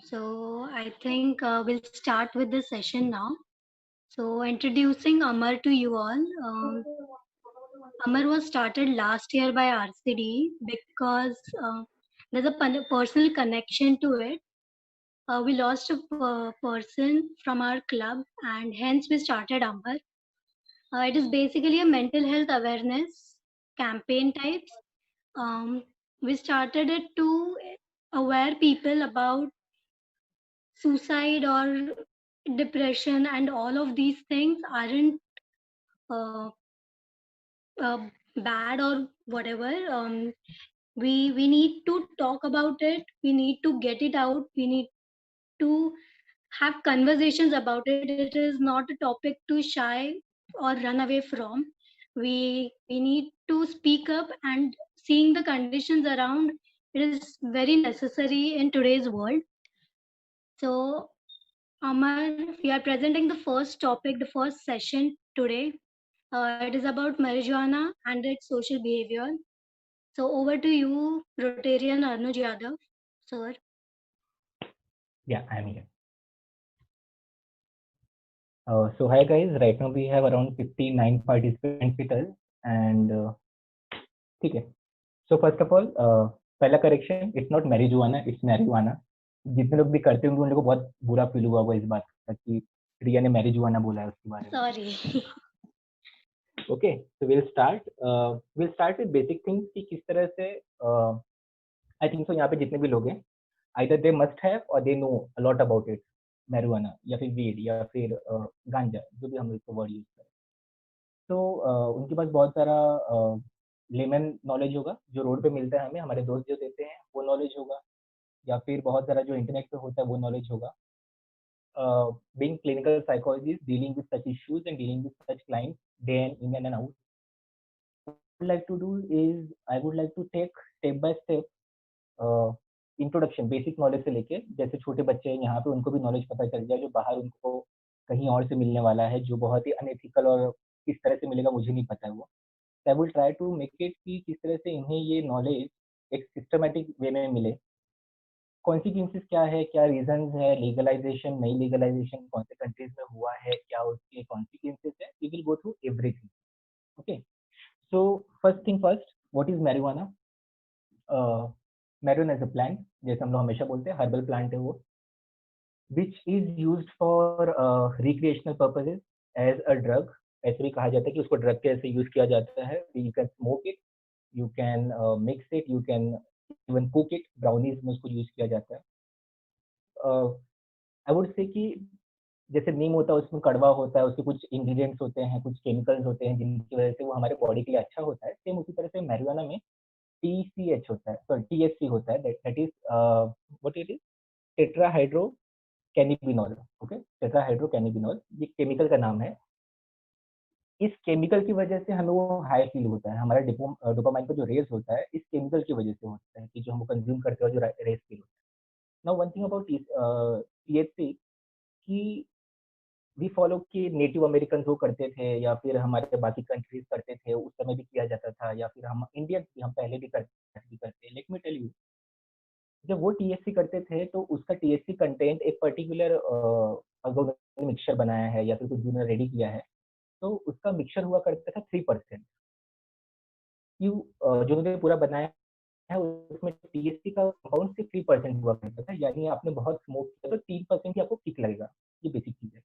So I think we'll start with the session now. So introducing Amar to you all. Amar was started last year by RCD because there's a personal connection to it. We lost a person from our club, and hence we started Amar. It is basically a mental health awareness campaign types. Um, we started it to aware people about suicide or depression, and all of these things aren't uh, uh, bad or whatever. We need to talk about it. We need to get it out. We need to have conversations about it. It is not a topic to shy or run away from. We need to speak up, and seeing the conditions around, it is very necessary in today's world. So Amar, we are presenting the first topic, the first session today. It is about marijuana and its social behavior. So over to you, Rotarian Anuj Yadav, sir. Yeah, I'm here. So hi guys, right now we have around 59 participants with us and ठीक है. So first of all, पहला correction, it's not marijuana, it's marijuana. जितने लोग भी करते होंगे उन लोगों को बहुत बुरा फील हुआ होगा इस बात का कि रिया ने मैरिजुआना बोला है उसके बारे में. Sorry. Okay, so we'll start with basic things कि किस तरह से आई थिंक सो यहाँ पे जितने भी लोग हैं either they must have or they know a lot about it, marijuana या फिर weed या फिर गांजा, जो भी हम इसको वर्ड यूज करें. तो उनके पास बहुत सारा लेमन नॉलेज होगा जो रोड पे मिलता है हमें, हमारे दोस्त जो देते हैं वो नॉलेज होगा, या फिर बहुत सारा जो इंटरनेट पे होता है वो नॉलेज होगा. Being clinical psychologist, dealing with such issues and dealing with such clients day in and out, what I would like to do is I would like to take step by step introduction, basic knowledge से लेके, जैसे छोटे बच्चे हैं यहाँ पे उनको भी नॉलेज पता चल जाए जो बाहर उनको कहीं और से मिलने वाला है, जो बहुत ही अनएथिकल और किस तरह से मिलेगा मुझे नहीं पता है वो. I will try to make it कि किस तरह से इन्हें ये नॉलेज एक सिस्टमेटिक वे में मिले. कॉन्सिक्वेंसेस क्या है, क्या रीजंस है, लीगलाइजेशन नहीं लीगलाइजेशन कौन से कंट्रीज में हुआ है, क्या उसके कॉन्सिक्वेंसेस है, we will go through everything. Okay, so first thing first, what is marijuana? Marijuana is a plant, जैसे हम लोग हमेशा बोलते हैं हर्बल प्लांट है वो, which is used for recreational purposes as a drug. ऐसे भी कहा जाता है कि उसको ड्रग के ऐसे यूज किया जाता है. You can smoke it, you can mix it, you can even cook it, brownies में उसको यूज किया जाता है. आई वुड से कि जैसे नीम होता है उसमें कड़वा होता है, उसके कुछ इंग्रेडिएंट्स होते हैं, कुछ केमिकल्स होते हैं जिनकी वजह से वो हमारे बॉडी के लिए अच्छा होता है. सेम उसी तरह से मैरिजुआना में TCH होता है, सॉरी THC होता है, that is what it is, tetrahydrocannabinol. Okay, tetrahydrocannabinol ये केमिकल का नाम है. इस केमिकल की वजह से हमें वो हाई फील होता है, हमारा डोपामाइन का जो रेस होता है इस केमिकल की वजह से होता है कि जो हम कंज्यूम करते हैं जो रेस फील होता है. Now one thing about THC कि वी फॉलो कि नेटिव अमेरिकन वो करते थे या फिर हमारे बाकी कंट्रीज करते थे, उस समय भी किया जाता था, या फिर हम इंडियंस भी हम पहले भी करते. लेट मी टेल यू, जब वो THC करते थे तो उसका THC कंटेंट एक पर्टिकुलर अगर उन्होंने मिक्सचर बनाया है या फिर कुछ भी उन्होंने रेडी किया है तो उसका मिक्सचर हुआ करता था 3%. यू जो उन्होंने पूरा बनाया है उसमें THC का कंपाउंड सिर्फ 3% हुआ करता था, यानी आपने बहुत स्मोक किया तो 3% ही आपको किक लगेगा. ये बेसिक चीज है.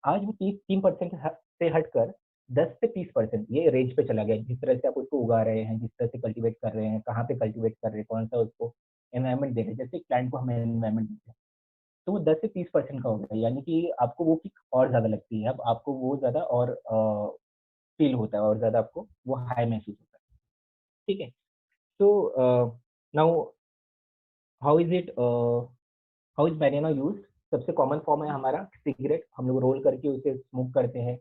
आज वो 3% से हटकर 10 से 30% ये रेंज पे चला गया. जिस तरह से आप उसको उगा रहे हैं, जिस तरह से कल्टीवेट कर रहे हैं, कहाँ पे कल्टीवेट कर रहे हैं, कौन सा उसको एनवायरमेंट दे रहे हैं, जैसे प्लांट को हम एनवायरमेंट देते हैं, तो वो 10 से 30% का हो गया, यानी कि आपको वो किक और ज़्यादा लगती है. अब आपको वो ज़्यादा और फील होता है और ज़्यादा आपको वो हाई महसूस होता है. ठीक है, तो now how is it, how is marijuana used? सबसे कॉमन फॉर्म है हमारा सिगरेट, हम लोग रोल करके उसे स्मोक करते हैं,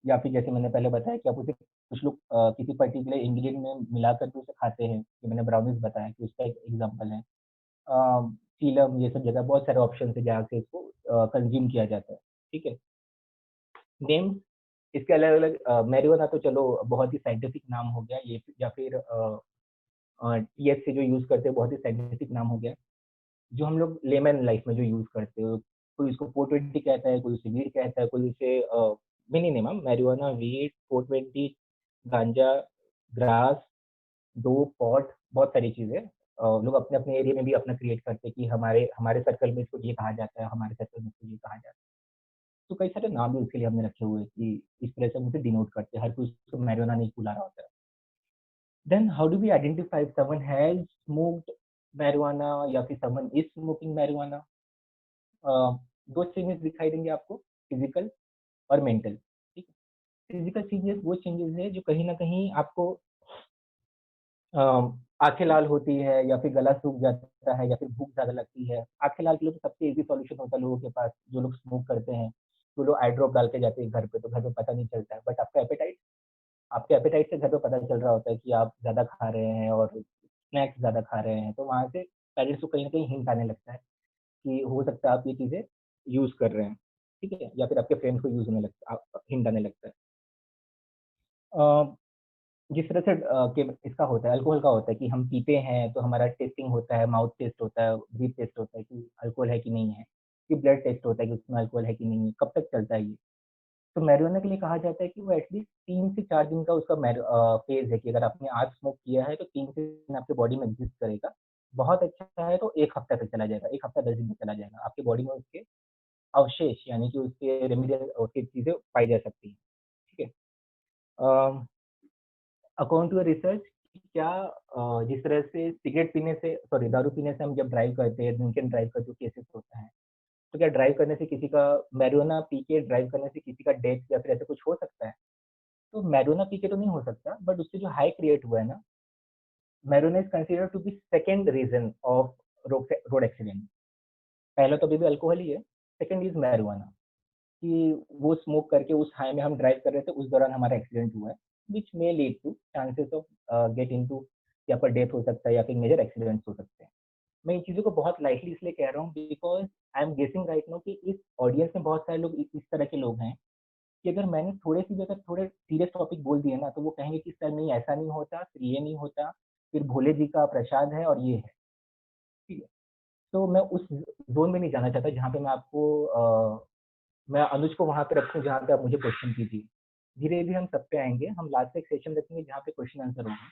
या फिर जैसे मैंने पहले बताया कि आप उसे कुछ लोग किसी पर्टिकुलर इंग्रेडिएंट में मिलाकर के उसे खाते हैं, कि मैंने ब्राउनीज बताया कि उसका एक एग्जांपल है. चीलम, ये सब जगह बहुत सारे ऑप्शन है जहाँ से इसको कंज्यूम किया जाता है. ठीक है, नेम्स इसके अलग अलग, मैरिजुआना तो चलो बहुत ही साइंटिफिक नाम हो गया ये, या फिर THC जो यूज करते हैं बहुत ही साइंटिफिक नाम हो गया. जो हम लोग लेमन लाइफ में जो यूज़ करते हो, कोई उसको 420 कहता है, कोई उसे वीड कहता है, कोई उसे मैनी नेम मैरिजुआना, वीड, 420, गांजा, ग्रास, डोप, पॉट, बहुत सारी चीज़ें लोग अपने-अपने एरिया में भी अपना क्रिएट करते हैं कि हमारे हमारे सर्कल में इसको ये कहा जाता है, हमारे सर्कल में इसको ये कहा जाता है। तो कई सारे नाम भी उसके लिए हमने रखे हुए हैं कि इस तरह से हम उसे डिनोट करते हैं, हर कोई उसको मैरिजुआना नहीं बुला रहा होता है। Then how do we identify if someone has smoked marijuana या फिर someone is smoking marijuana? Uh, 2 changes दिखाई देंगे आपको, फिजिकल और मेंटल, ठीक है? फिजिकल चेंजेस वो चेंजेस है जो कहीं न कहीं आपको अ, आँखें लाल होती है या फिर गला सूख जाता है या फिर भूख ज़्यादा लगती है। आँखें लाल के लिए तो सबसे ईज़ी सॉल्यूशन होता है लोगों के पास, जो लोग स्मोक करते हैं, वो लोग आई ड्रॉप डाल के जाते हैं घर पे, तो घर पे पता नहीं चलता है। बट आपके एपेटाइट से घर पे पता चल रहा होता है कि आप ज़्यादा खा रहे हैं और स्नैक्स ज़्यादा खा रहे हैं, तो वहाँ से पेरेंट्स को कहीं न कहीं हिंट आने लगता है कि हो सकता है आप ये चीज़ें यूज़ कर रहे हैं, ठीक है? या फिर आपके फ्रेंड्स को यूज़ होने लगता हिंट आने लगता है। अ, जिस तरह से कि इसका होता है, अल्कोहल का होता है कि हम पीते हैं, तो हमारा टेस्टिंग होता है, माउथ टेस्ट होता है, ब्रीथ टेस्ट होता है कि अल्कोहल है कि नहीं है, कि ब्लड टेस्ट होता है कि उसमें अल्कोहल है कि नहीं है, कब तक चलता है ये? तो मैरिजुआना के लिए कहा जाता है कि वो एटलीस्ट 3 से 4 दिन का उसका फ़ेज़ है कि अगर आपने आज स्मोक किया है, तो 3 से दिन आपके बॉडी में एग्ज़िस्ट करेगा। बहुत अच्छा है तो 1 हफ्ता तक चला जाएगा, 1 हफ्ता 10 दिन तक चला जाएगा। आपकी बॉडी में उसके अवशेष यानी कि उसके रेमेडियल उसकी चीज़ें पाई जा सकती हैं, ठीक है? अ अकॉर्डिंग टू रिसर्च क्या जिस तरह से सिगरेट पीने से सॉरी दारू पीने से हम जब ड्राइव करते हैं, ड्रिंक एंड ड्राइव का जो केसेस होता है, तो क्या ड्राइव करने से किसी का मैरिजुआना पी के ड्राइव करने से किसी का डेथ या फिर ऐसा कुछ हो सकता है? तो मैरिजुआना पी के तो नहीं हो सकता, बट उससे जो हाई क्रिएट हुआ है ना, marijuana is considered to be second reason of road accident. पहला तो अभी भी अल्कोहल ही है, सेकंड इज़ मैरिजुआना। कि वो स्मोक करके उस हाई में हम ड्राइव कर रहे थे, उस दौरान हमारा एक्सीडेंट हुआ है, which may lead to chances of gate into या फिर डेथ हो सकता है या फिर मेजर एक्सीडेंट्स हो सकते हैं। मैं इन चीज़ों को बहुत लाइटली इसलिए कह रहा हूँ because I am guessing right now कि इस ऑडियंस में बहुत सारे लोग इस तरह के लोग हैं कि अगर मैंने थोड़े-से भी अगर थोड़े सीरियस टॉपिक बोल दिए ना, तो वो कहेंगे कि सर नहीं ऐसा नहीं होता, फिर ये नहीं होता, फिर भोले जी का प्रसाद है और ये है, ठीक है? तो मैं उस ज़ोन में नहीं जाना चाहता जहाँ पे मैं अनुज को वहाँ पे रखूँ जहाँ पे आप मुझे क्वेश्चन कीजिए। धीरे-धीरे हम सब पे आएँगे, हम लास्ट में एक सेशन रखेंगे जहाँ पे क्वेश्चन आंसर होंगे,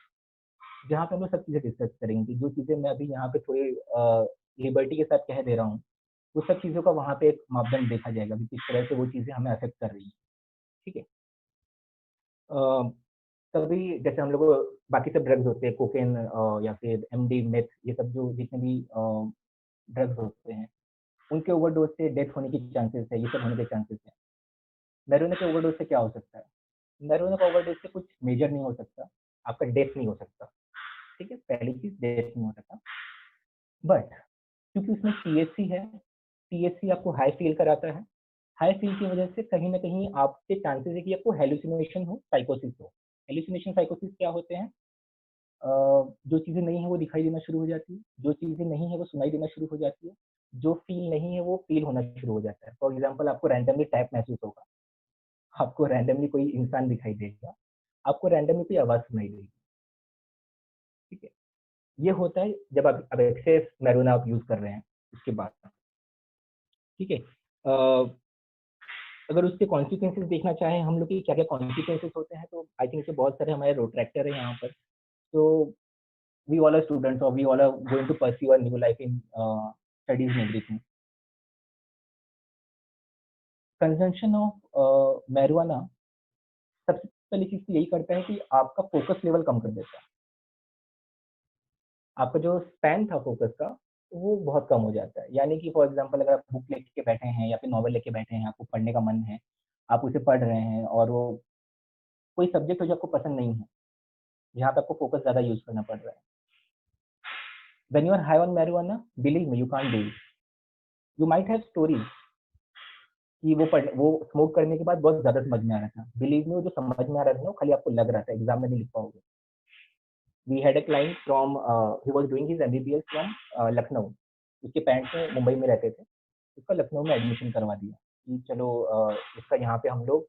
जहाँ पे हम लोग सब चीज़ें डिस्कस करेंगे कि जो चीज़ें मैं अभी यहाँ पे थोड़ी लिबर्टी के साथ कह दे रहा हूँ, वो सब चीज़ों का वहाँ पे एक मापदंड देखा जाएगा कि किस तरह से वो चीज़ें हमें अफ़ेक्ट कर रही हैं, ठीक है? अ, तभी जैसे हम लोग बाकी सब ड्रग्स होते हैं कोकेन या फिर एमडी, मेथ ये सब जो जितने भी ड्रग्स होते हैं, उनके ओवरडोज़ से डेथ होने की चांसेस है, ये सब होने के चांसेस हैं। मैरिजुआना के ओवरडोज़ से क्या हो सकता है? मैरिजुआना का ओवरडोज़ से कुछ मेजर नहीं हो सकता, आपका डेथ नहीं हो सकता, ठीक है? पहली चीज़ डेथ नहीं हो सकता, बट क्योंकि उसमें टीएचसी है, टीएचसी आपको हाई फ़ील कराता है, हाई फ़ील की वजह से कहीं न कहीं आपके चांसेज़ है कि आपको हैलुसिनेशन हो, साइकोसिस हो। हैलुसिनेशन, साइकोसिस क्या होते हैं? अ, जो चीज़ें नहीं है वो दिखाई देना शुरू हो जाती है, जो चीज़ें नहीं है वो सुनाई देना शुरू हो जाती है, जो फ़ील नहीं है वो फ़ील होना शुरू हो जाता है। फॉर एग्ज़ाम्पल आपको रैंडमली टैप महसूस होगा, आपको रैंडमली कोई इंसान दिखाई देगा, आपको रैंडमली कोई आवाज़ सुनाई देगी, ठीक है? ये होता है जब आप अब एक्सेस मैरिजुआना आप यूज़ कर रहे हैं, उसके बाद, ठीक है? अगर उसके कॉन्सिक्वेंसेस देखना चाहें हम लोग कि क्या-क्या कॉन्सिक्वेंसेस होते हैं, तो आई थिंक इसके बहुत सारे हमारे प्रोट्रैक्टर हैं यहाँ पर। तो वी ऑल आर स्टूडेंट्स और we all are going to pursue a new life in studies and everything. Consumption of marijuana सबसे पहली चीज़ तो यही करता है कि आपका फ़ोकस लेवल कम कर देता है। आपका जो स्पैन था फ़ोकस का, वो बहुत कम हो जाता है। यानी कि फॉर एग्ज़ाम्पल अगर आप बुक लेके बैठे हैं या फिर नॉवेल लेके बैठे हैं, आपको पढ़ने का मन है, आप उसे पढ़ रहे हैं और वो कोई सब्जेक्ट हो जो आपको पसंद नहीं है, जहाँ पे आपको फ़ोकस ज़्यादा यूज़ करना पड़ रहा है। When you are high on marijuana, believe me you can't do it. You might have stories कि वो स्मोक करने के बाद बहुत ज़्यादा समझ में आ रहा था। बिलीव मी वो जो समझ में आ रहा था ना, वो खाली आपको लग रहा था, एग्ज़ाम में नहीं लिख पाओगे। We had a client from he was doing his MBBS from Lucknow. उसके पेरेंट्स मुंबई में रहते थे। उसका लखनऊ में एडमिशन करवा दिया कि चलो इसका यहाँ पे हम लोग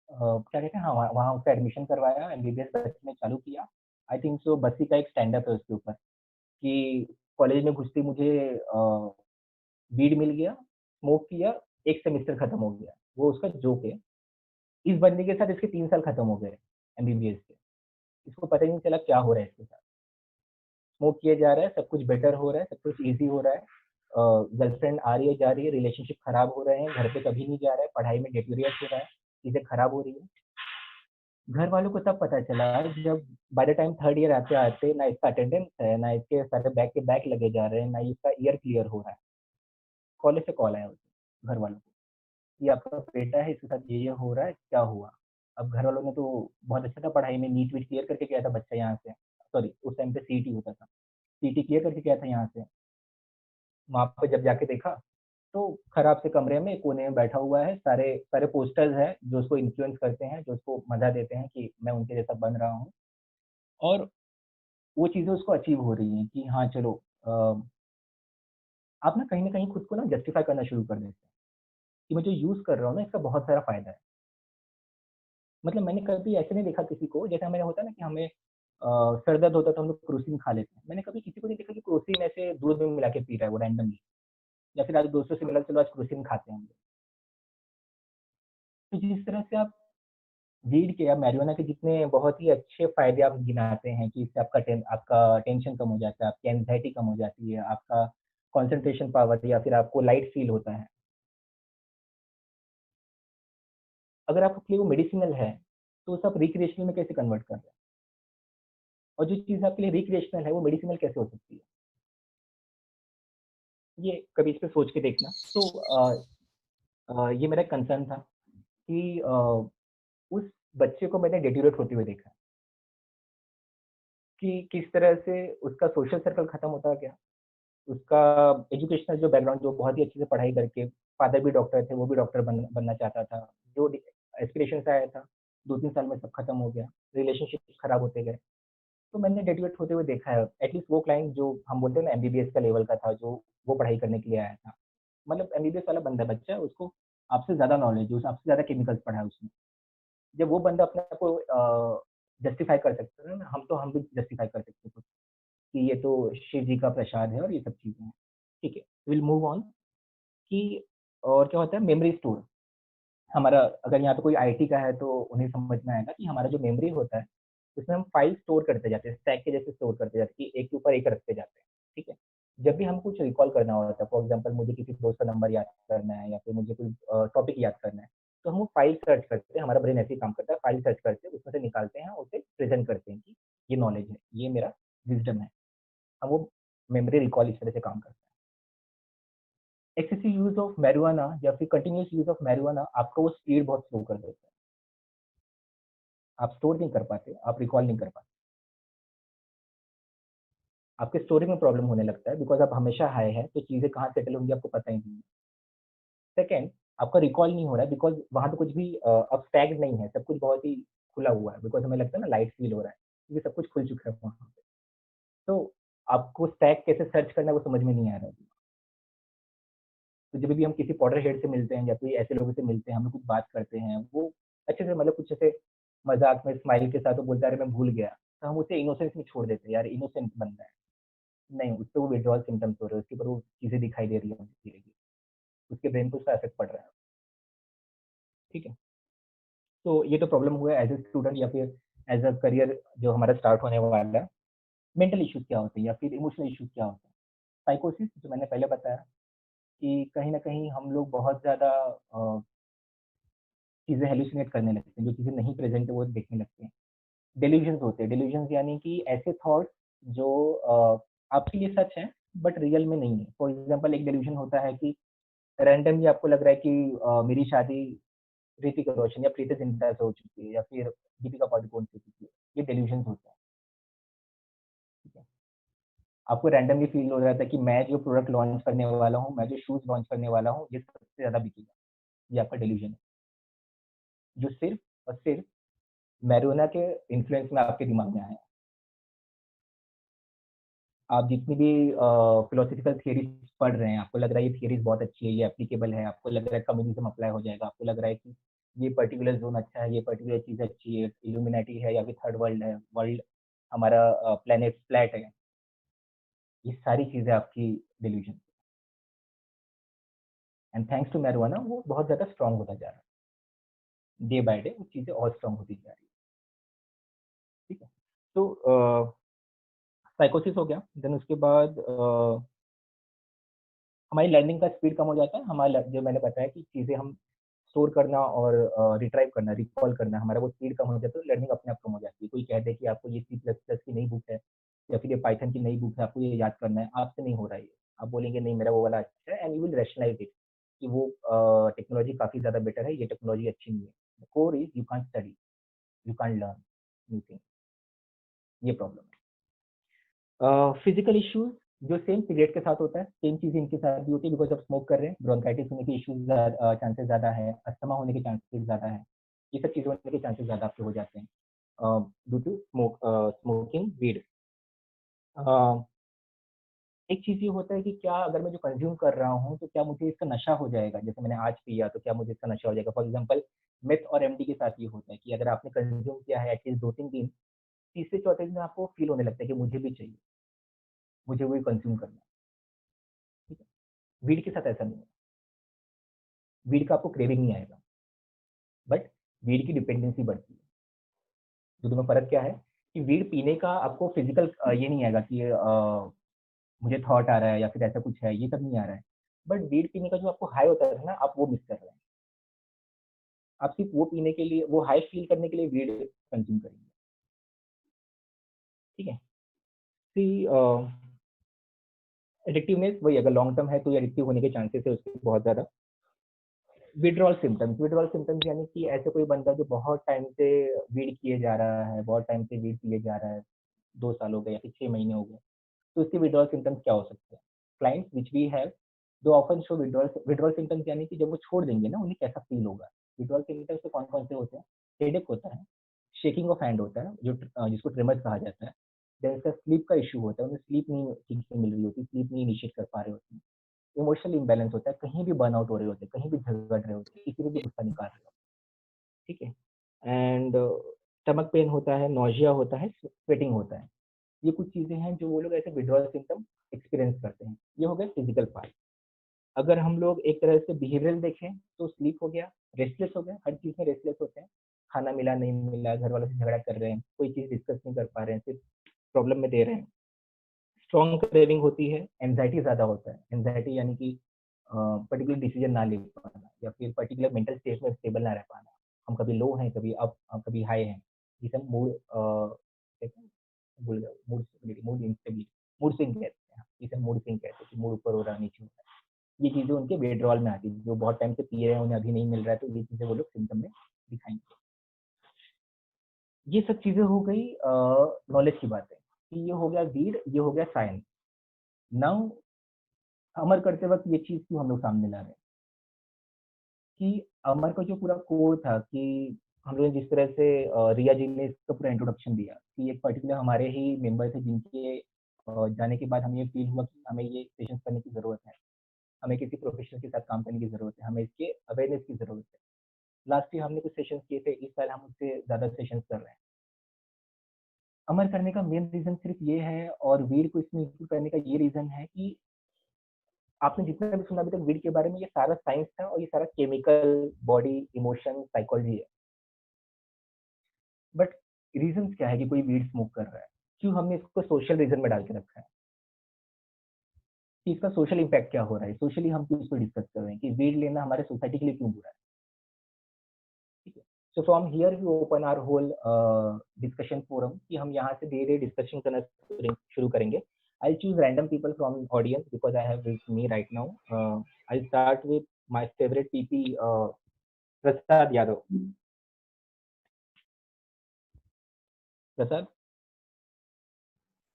क्या कहते हैं हाँ, वहाँ वहाँ उसका एडमिशन करवाया, एमबीबीएस बच्चे ने चालू किया। आई थिंक सो बस्सी का एक स्टैंड अप है उसके ऊपर कि कॉलेज में घुसते ही मुझे वीड मिल गया, स्मोक किया, 1 सेमेस्टर खत्म हो गया। वो उसका जोक है। इस बंदे के साथ इसके 3 साल खत्म हो गए एमबीबीएस के। इसको पता ही नहीं चला क्या हो रहा है इसके साथ। स्मोक किया जा रहा है, सब कुछ बेटर हो रहा है, सब कुछ ईज़ी हो रहा है। गर्लफ्रेंड आ रही है, जा रही है, रिलेशनशिप खराब हो रहे हैं, घर पे कभी नहीं जा रहा है, पढ़ाई में डिटेरियोरेट हो रहा है, चीज़ें खराब हो रही है। घर वालों को तब पता चला जब by the time 3rd year आते-आते ना इसका अटेंडेंस है, ना इसके सारे बैक के बैक लगे जा रहे हैं, ना इसका ईयर क्लियर हो रहा है। कॉलेज से कॉल आया उसे घर वालों को, कि आपका बेटा है, इसके साथ ये हो रहा है, क्या हुआ? अब घर वालों ने तो बहुत अच्छा था पढ़ाई में, नीट-वीट क्लियर करके गया था बच्चा यहाँ से। सॉरी उस टाइम पे सीईटी होता था। सीईटी क्लियर करके गया था यहाँ से। वहाँ पे जब जाके देखा, तो खराब से कमरे में कोने में बैठा हुआ है, सारे सारे पोस्टर्स हैं जो उसको इन्फ्लुएंस करते हैं, जो उसको मज़ा देते हैं कि मैं उनके जैसा बन रहा हूँ। और वो चीज़ें उसको अचीव हो रही हैं कि हाँ, चलो आप ना कहीं न कहीं खुद को ना जस्टिफ़ाई करना शुरू कर देते हैं, कि मैं जो यूज़ कर रहा हूँ ना इसका बहुत सारा फ़ायदा है। मतलब मैंने कभी ऐसे नहीं देखा किसी को जैसे हमें होता है ना कि हमें सर दर्द होता है तो हम लोग क्रोसिन खा लेते हैं। मैंने कभी किसी को नहीं देखा कि क्रोसिन ऐसे दूध में मिला के पी रहा है वो रैंडमली या फिर आज दोस्तों से मिला चलो आज क्रोसिन खाते हैं हम लोग। तो जिस तरह से आप वीड के या मैरिजुआना के जितने बहुत ही अच्छे फ़ायदे आप गिनाते हैं कि इससे आपका टेंशन कम हो जाता है, आपकी एंग्ज़ायटी कम हो जाती है, आपका कंसंट्रेशन पावर या फिर आपको लाइट फ़ील होता है। अगर आपके लिए वो मेडिसिनल है, तो उसे आप रिक्रिएशनल में कैसे कन्वर्ट कर रहे हैं? और जो चीज़ आपके लिए रिक्रिएशनल है, वो मेडिसिनल कैसे हो सकती है? ये कभी इस पे सोच के देखना। तो ये मेरा कंसर्न था कि उस बच्चे को मैंने डेteriorate होते हुए देखा, कि किस तरह से उसका सोशल सर्कल खत्म होता गया। उसका एजुकेशनल जो बैकग्राउंड जो बहुत ही अच्छे से पढ़ाई करके फादर भी डॉक्टर थे, वो भी डॉक्टर बनना चाहता था। जो एस्पिरेशन से आया था, 2-3 साल में सब खत्म हो गया। रिलेशनशिप खराब होते गए। तो मैंने डेडिकेट होते हुए देखा है। एटलीस्ट वो क्लाइंट जो हम बोलते हैं ना एमबीबीएस का लेवल का था, जो वो पढ़ाई करने के लिए आया था। मतलब एमबीबीएस वाला बंदा बच्चा है, उसको आपसे ज़्यादा नॉलेज है, आपसे ज़्यादा केमिकल्स पढ़ा है उसने। जब वो बंदा अपने आप को जस्टिफाई कर सकता है ना, हम भी जस्टिफाई कर सकते हैं खुद कि ये तो शिव जी का प्रसाद है और ये सब चीज़ें हैं। ठीक है, विल मूव ऑन कि और क्या होता है मेमोरी स्टोर। हमारा अगर यहाँ पे कोई आईटी का है तो उन्हें समझ में आएगा कि हमारा जो मेमोरी होता है, उसमें हम फाइल स्टोर करते जाते हैं, स्टैक के जैसे स्टोर करते जाते हैं कि एक के ऊपर एक रखते जाते हैं, ठीक है? जब भी हमको कुछ रिकॉल करना होता है, फॉर एग्ज़ाम्पल मुझे किसी दोस्त का नंबर याद करना है या फिर मुझे कोई टॉपिक याद करना है, तो हम वो फाइल सर्च करते हैं, हमारा ब्रेन ऐसे ही काम करता है, फाइल सर्च करते हैं, उसमें से निकालते हैं और उसे प्रेज़ेंट करते हैं कि ये नॉलेज है, ये मेरा विज़डम है। हम वो मेमोरी रिकॉल इस तरह से काम करता है। एक्सेसिव यूज़ ऑफ मैरिजुआना या फिर कंटीन्यूअस यूज़ ऑफ मैरिजुआना आपका वो स्पीड बहुत स्लो कर देता है। आप स्टोर नहीं कर पाते, आप रिकॉल नहीं कर पाते। आपके स्टोरेज में प्रॉब्लम होने लगता है बिकॉज़ आप हमेशा हाई है, तो चीज़ें कहाँ सेटल होंगी आपको पता ही नहीं है। सेकंड, आपका रिकॉल नहीं हो रहा है बिकॉज़ वहाँ पे कुछ भी अब टैग नहीं है, सब कुछ बहुत ही खुला हुआ है बिकॉज़ हमें लगता है ना लाइट फ़ील हो रहा है, क्योंकि सब कुछ खुल चुका है वहाँ पे। तो आपको स्टैक कैसे सर्च करना है वो समझ में नहीं आ रहा है। तो जब भी हम किसी पॉटर हेड से मिलते हैं या कोई ऐसे लोगों से मिलते हैं, हम लोग कुछ बात करते हैं, वो अच्छे से मतलब कुछ ऐसे मज़ाक में स्माइल के साथ वो बोलता है, "अरे! मैं भूल गया।" तो हम उसे इनोसेंस में छोड़ देते हैं, यार इनोसेंट बंदा है। नहीं, उसपे वो विथड्रॉल सिम्पटम्स हो रहे हैं, उसके ऊपर वो चीज़ें दिखाई दे रही हैं धीरे-धीरे, उसके ब्रेन पे उसका इफ़ेक्ट पड़ रहा है, ठीक है? तो ये तो प्रॉब्लम हुआ एज़ अ स्टूडेंट या फिर एज़ अ करियर जो हमारा स्टार्ट होने वाला है। मेंटल इश्यूज़ क्या होते हैं या फिर इमोशनल इश्यूज़ क्या होते हैं? साइकोसिस जो मैंने पहले बताया कि कहीं न कहीं हम लोग बहुत ज़्यादा चीज़ें हैलुसिनेट करने लगते हैं, जो चीज़ें नहीं प्रेज़ेंट है वो देखने लगते हैं। डेल्यूजन्स होते हैं, डेल्यूजन्स यानी कि ऐसे थॉट्स जो आपके लिए सच हैं बट रियल में नहीं है। फॉर एग्ज़ाम्पल एक डेल्यूजन होता है कि रैंडमली आपको लग रहा है कि मेरी शादी ऋतिक रोशन या प्रीति जिंटा से हो चुकी है या फिर दीपिका पादुकोण से हो चुकी है। ये डेल्यूजन्स होते हैं, ठीक है? आपको रैंडमली फ़ील हो रहा था कि मैं जो प्रोडक्ट लॉन्च करने वाला हूँ, मैं जो शूज़ लॉन्च करने वाला हूँ, ये सबसे ज़्यादा बिकेगा। ये आपका डेल्यूजन है, जो सिर्फ़ और सिर्फ़ मैरिजुआना के इन्फ्लुएंस में आपके दिमाग में आया है। आप जितनी भी फिलोसॉफिकल थियरीज़ पढ़ रहे हैं, आपको लग रहा है ये थियरीज़ बहुत अच्छी है, ये एप्लीकेबल है, आपको लग रहा है कम्युनिज़्म अप्लाई हो जाएगा, आपको लग रहा है कि ये पर्टिकुलर ज़ोन अच्छा है, ये पर्टिकुलर चीज़ अच्छी है, इल्यूमिनेटी है या फिर थर्ड वर्ल्ड है, वर्ल्ड हमारा प्लैनेट फ्लैट है। ये सारी चीजें आपकी delusion, and thanks to marijuana वो बहुत ज्यादा स्ट्रांग होता जा रहा है, डे बाय डे वो चीजें और स्ट्रांग होती जा रही है। ठीक है, तो साइकोसिस हो गया, देन उसके बाद हमारी लर्निंग का स्पीड कम हो जाता है। हमारा जो मैंने बताया कि चीज़ें हम स्टोर करना और रिट्राइव करना, रिकॉल करना, हमारा वो स्पीड कम हो जाता है, लर्निंग अपने आप कम हो जाती है। कोई कह दे कि आपको ये सी प्लस प्लस की नई बुक है या फिर ये पाइथन की नई बुक है, आपको ये याद करना है, आपसे नहीं हो रहा है ये। आप बोलेंगे नहीं मेरा वो वाला अच्छा है, and you will rationalise it कि वो टेक्नोलॉजी काफ़ी ज़्यादा बेटर है, ये टेक्नोलॉजी अच्छी नहीं है। Core is you can't study, you can't learn new thing, ये प्रॉब्लम है। फिजिकल इश्यूज जो सेम सिगरेट के साथ होता है, सेम चीज़ इनके साथ भी होती है, बिकॉज आप स्मोक कर रहे हैं, ब्रोंकाइटिस होने के इश्यूज चांसेस ज़्यादा है, अस्थमा होने के चांसेस ज़्यादा है, ये सब चीज़ें होने के चांसेस ज़्यादा आपके हो जाते हैं ड्यू टू स्मोकिंग वीड। एक चीज़ ये होता है कि क्या अगर मैं जो कंज्यूम कर रहा हूँ तो क्या मुझे इसका नशा हो जाएगा, जैसे मैंने आज पिया तो क्या मुझे इसका नशा हो जाएगा। फॉर एग्जाम्पल मेथ और एमडी के साथ ये होता है कि अगर आपने कंज्यूम किया है एटलीस्ट 2-3 दिन, तीसरे चौथे दिन आपको फील होने लगता है कि मुझे भी चाहिए, मुझे वही कंज्यूम करना है। ठीक है, वीड के साथ ऐसा नहीं है, वीड का आपको क्रेविंग नहीं आएगा, बट वीड की डिपेंडेंसी बढ़ती है। तो दोनों फर्क क्या है कि वीड पीने का आपको फिजिकल ये नहीं आएगा कि मुझे थॉट आ रहा है या फिर ऐसा कुछ है, ये सब नहीं आ रहा है, बट वीड पीने का जो आपको हाई होता है ना, आप वो मिस कर रहे हैं। आप सिर्फ वो पीने के लिए, वो हाई फील करने के लिए वीड कंज्यूम करेंगे। ठीक है, एडिक्टिवनेस वही, अगर लॉन्ग टर्म है तो एडिक्टिव होने के चांसेस है उसके बहुत ज़्यादा। विड्रॉल सिम्टम्स यानी कि ऐसे कोई बंदा जो बहुत टाइम से वीड किए जा रहा है, बहुत टाइम से वीड पिए जा रहा है, 2 साल हो गए या फिर 6 महीने हो गए, तो उसके विड्रॉल सिम्टम्स क्या हो सकते हैं? क्लाइंट्स व्हिच वी हैव दो ऑफन शो विड्रॉल सिम्टम्स, यानी कि जब वो छोड़ देंगे ना उन्हें कैसा फील होगा। विड्रॉल सिम्टम्स तो कौन-कौन से होते हैं? हेडेक होता है, शेकिंग ऑफ हैंड होता है जो जिसको ट्रेमर्स कहा जाता है। देन इसका स्लीप का इश्यू होता है, उन्हें स्लीप नहीं ठीक से मिल रही होती, स्लीप नहीं इनिशिएट कर पा रहे होते हैं। इमोशनल इम्बैलेंस होता है, कहीं भी बर्नआउट हो रहे होते हैं, कहीं भी झगड़ रहे होते हैं, किसी पे भी गुस्सा निकाल रहे हो, ठीक है? एंड स्टमक पेन होता है, नॉजिया होता है, स्वेटिंग होता है। ये कुछ चीज़ें हैं जो वो लोग ऐसे विथड्रॉल सिम्पटम एक्सपीरियंस करते हैं। ये हो गया फिजिकल पार्ट। अगर हम लोग एक तरह से बिहेवियरल देखें तो स्लीप हो गया, रेस्टलेस हो गया, हर चीज़ में रेस्टलेस होते हैं। खाना मिला, नहीं मिला, घर वालों से झगड़ा कर रहे हैं, कोई चीज़ डिस्कस नहीं कर पा रहे हैं, सिर्फ प्रॉब्लम में दे रहे हैं। स्ट्रॉन्ग क्रेविंग होती है, एंग्जायटी ज़्यादा होता है। एंग्जायटी यानी कि पर्टिकुलर डिसीजन ना ले पाना या फिर पर्टिकुलर मेंटल स्टेट में स्टेबल ना रह पाना। हम कभी लो हैं, कभी अप, कभी हाई हैं। जिसे हम मूड कहते हैं, भूल गया, mood stability, mood instability, mood swing कहते हैं। जिसे हम मूड स्विंग कहते हैं कि मूड ऊपर हो रहा है, नीचे हो रहा है। ये चीज़ें उनके विथड्रॉल में आती हैं। जो बहुत टाइम से पी रहे हैं, उन्हें अभी नहीं मिल रहा है, तो ये चीज़ें वो लोग सिम्पटम में दिखाएँगे। ये सब चीज़ें हो गई नॉलेज की बातें कि ये हो गया वीड, ये हो गया साइंस। नाउ अमर करते वक़्त ये चीज़ क्यों हम लोग सामने ला रहे हैं कि अमर का जो पूरा कोर था कि हम लोगों ने जिस तरह से रिया जी ने इसका पूरा इंट्रोडक्शन दिया कि एक पर्टिकुलर हमारे ही मेंबर थे जिनके जाने के बाद हमें ये फ़ील हुआ कि हमें ये सेशंस करने की ज़रूरत है। हमें किसी प्रोफ़ेशनल के साथ काम करने की ज़रूरत है। हमें इसके अवेयरनेस की ज़रूरत है। लास्ट ईयर हमने कुछ सेशंस किए थे, इस साल हम उससे ज़्यादा सेशंस कर रहे हैं। अमर करने का मेन रीज़न सिर्फ़ ये है और वीड को इसमें इंक्लूड करने का ये रीज़न है कि आपने जितना भी सुना अभी तक वीड के बारे में, ये सारा साइंस था और ये सारा केमिकल, बॉडी, इमोशन, साइकोलॉजी है। बट रीज़न्स क्या है कि कोई वीड स्मोक कर रहा है? क्यों हमने इसको सोशल रीज़न में डाल के रखा है? कि इसका सोशल इम्पैक्ट क्या हो रहा है? सोशली हम क्यों इसको डिस्कस कर रहे हैं कि वीड लेना हमारे सोसाइटी के लिए क्यों बुरा है? ठीक है। So from here we open our whole discussion forum कि हम यहाँ से धीरे-धीरे डिस्कशन करना शुरू करेंगे। I'll choose random people from audience because I have with me right now. I'll start with my favorite PP, Prasad Yadav. Prasad,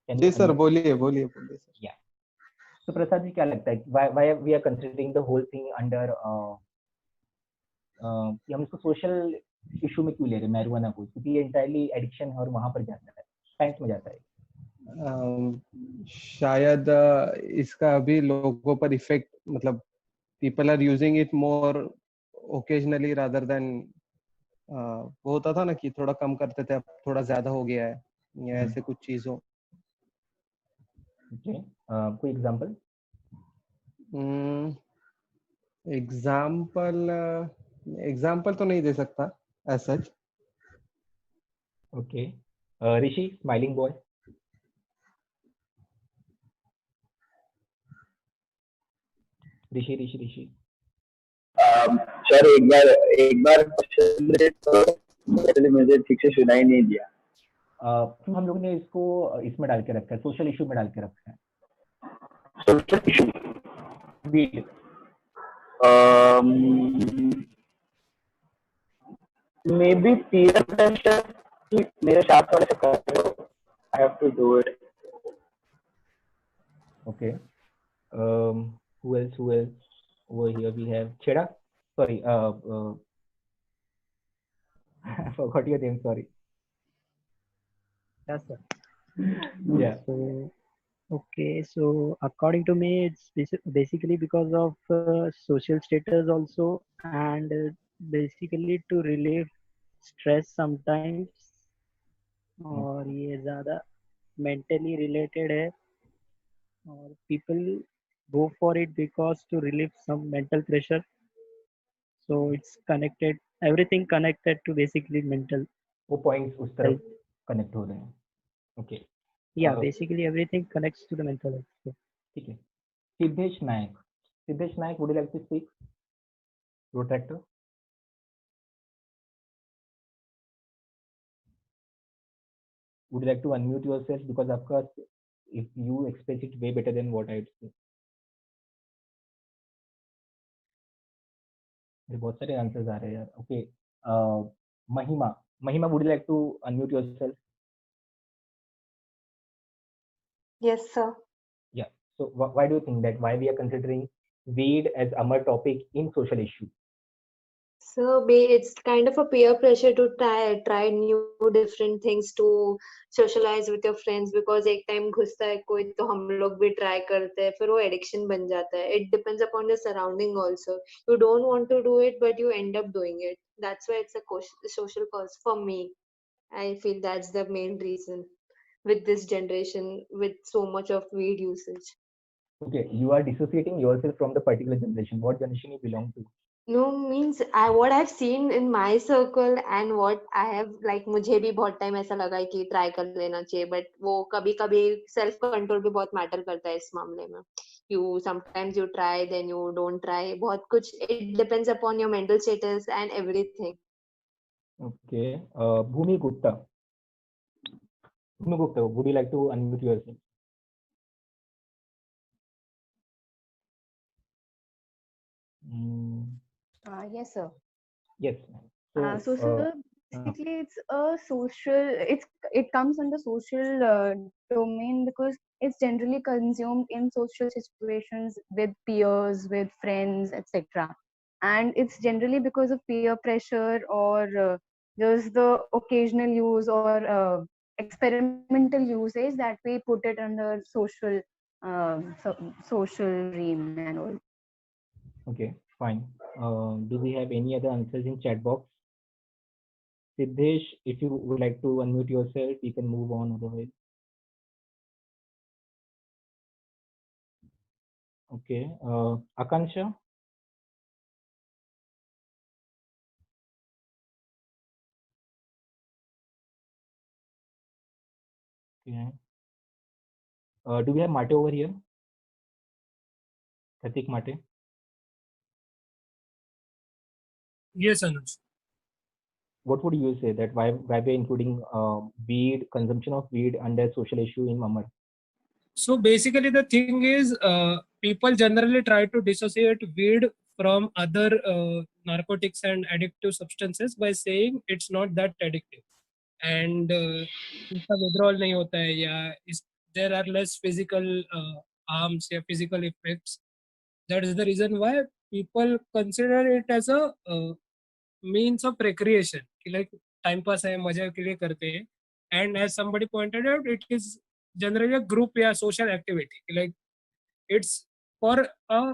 can ji you sir, unmute? बोलिए बोलिए बोलिए सर। Yeah. तो प्रसाद जी क्या लगता है why we are considering the whole thing under कि हम इसको सोशल इशू में क्यों ले रहे हैं मैरिजुआना को, क्योंकि ये एंटायरली एडिक्शन है और वहां पर जाता है, साइंस में जाता है। शायद इसका अभी लोगों पर इफेक्ट, मतलब people are using it more occasionally rather than, वो होता था ना कि थोड़ा कम करते थे, अब थोड़ा ज्यादा हो गया है या ऐसे कुछ चीजों। Okay. कोई एग्जांपल? एग्जाम्पल तो नहीं दे सकता एज सच. ओके. ऋषि, स्माइलिंग बॉय. ऋषि. सर एक बार क्वेश्चन तो मुझे ठीक से सुनाई नहीं दिया. तो हम लोग ने इसको इसमें डाल के रखा है, सोशल इशू में डाल के रखा है. Social issue. Weed. May be peer pressure. मेरे साथ वाले से कर रहे हो. I have to do it. Okay. Who else? Over here we have Cheda. Sorry. I forgot your name. Sorry. Yes, sir. Yeah. So, okay. So, according to me, it's basically because of social status also, and basically to relieve stress sometimes. और ये ज़्यादा mentally related है. और people go for it because to relieve some mental pressure. So it's connected. Everything connected to basically mental. वो points उस तरफ connect हो रहे हैं. Okay. Yeah, basically everything connects to the mental health. So, ठीक है. सिद्धेश नायक. would you like to speak? Protractor. Would you like to unmute yourself because आपका, if you express it way better than what I would say. बहुत सारे answers आ रहे हैं यार. Okay. महिमा, would you like to unmute yourself? Yes, sir. Yeah. So why do you think that why we are considering weed as Amar topic in social issue? So it's kind of a peer pressure to try new different things to socialize with your friends because एक time घुसता है कोई तो हम लोग भी try करते हैं फिर वो addiction बन जाता है. It depends upon your surrounding also. You don't want to do it but you end up doing it. That's why it's a social cause for me. I feel that's the main reason with this generation with so much of weed usage. Okay, you are dissociating yourself from the particular generation. What generation you belong to? No, means what I've seen in my circle and what I have like मुझे भी बहुत time ऐसा लगा है कि try कर लेना चाहिए बट वो कभी कभी सेल्फ कंट्रोल भी बहुत मैटर करता है इस मामले में. You sometimes you try then you don't try. बहुत कुछ it depends upon your mental status and everything. Okay. Bhumi Gupta. Would you like to unmute yourself? Yes, sir. Yes. So sir, basically it's a social. It comes under social domain because it's generally consumed in social situations with peers, with friends, etc. And it's generally because of peer pressure or just the occasional use or experimental usage that we put it under social realm and all. Okay, fine. Do we have any other answers in chat box? Siddhesh, if you would like to unmute yourself, you can move on otherwise. Okay. Akansha? Okay. Do we have Mate over here? Pratik Mate? Yes, Anuj. What would you say that why we're including weed, consumption of weed under social issue in Amar? So basically the thing is people generally try to dissociate weed from other narcotics and addictive substances by saying it's not that addictive and इसका withdrawal नहीं होता है या there are less physical harms या physical effects. That is the reason why people consider it as a means of recreation कि like time pass है मजा के लिए करते हैं. And as somebody pointed out, it is generally a group या social activity like it's for a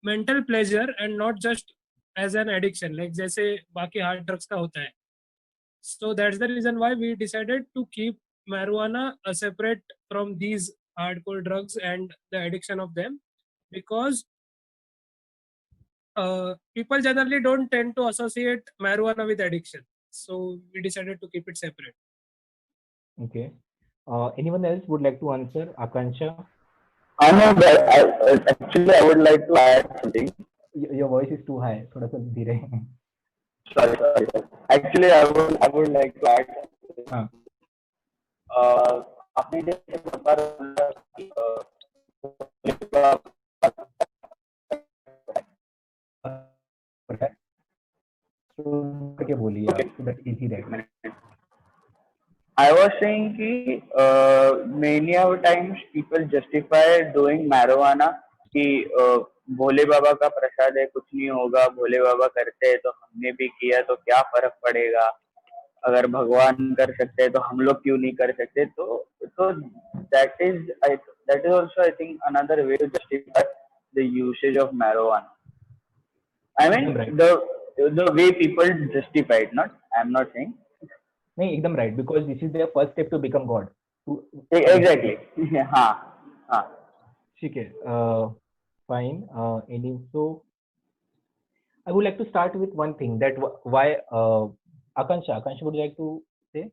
mental pleasure and not just as an addiction like जैसे बाकी hard drugs का होता है. So that's the reason why we decided to keep marijuana separate from these hardcore drugs and the addiction of them, because people generally don't tend to associate marijuana with addiction. So we decided to keep it separate. Okay. Anyone else would like to answer? Akansha? I know that. Actually, I would like to add something. Your voice is too high. थोड़ा सा धीरे. Sorry. Actually, I would like to add something. हाँ. आपने जैसे बता करके बोलिए आप, so that easy रहेगा. I was saying कि many of times people justify doing marijuana कि भोले बाबा का प्रसाद है, कुछ नहीं होगा, भोले बाबा करते हैं तो हमने भी किया तो क्या फर्क पड़ेगा, अगर भगवान कर सकते हैं तो हम लोग क्यों नहीं कर सकते. तो that is also I think another way to justify the usage of marijuana. I mean right. the way people justify it. I'm not saying. नहीं, एकदम right, because this is their first step to become God. Exactly. हाँ. ठीक है. Fine. So I would like to start with one thing, that why Akansha, would you like to say?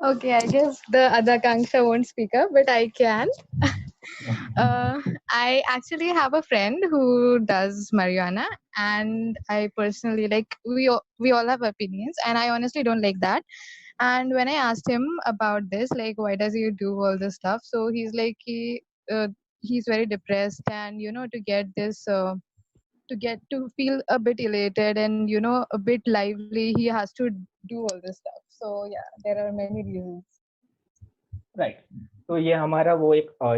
Okay, I guess the other Akanksha won't speak up, but I can. I actually have a friend who does marijuana, and I personally we all have opinions, and I honestly don't like that. And when I asked him about this, like why does he do all this stuff, so he's like he's very depressed, and to get this to feel a bit elated and a bit lively, he has to do all this stuff. So yeah, there are many reasons. Right. तो ये हमारा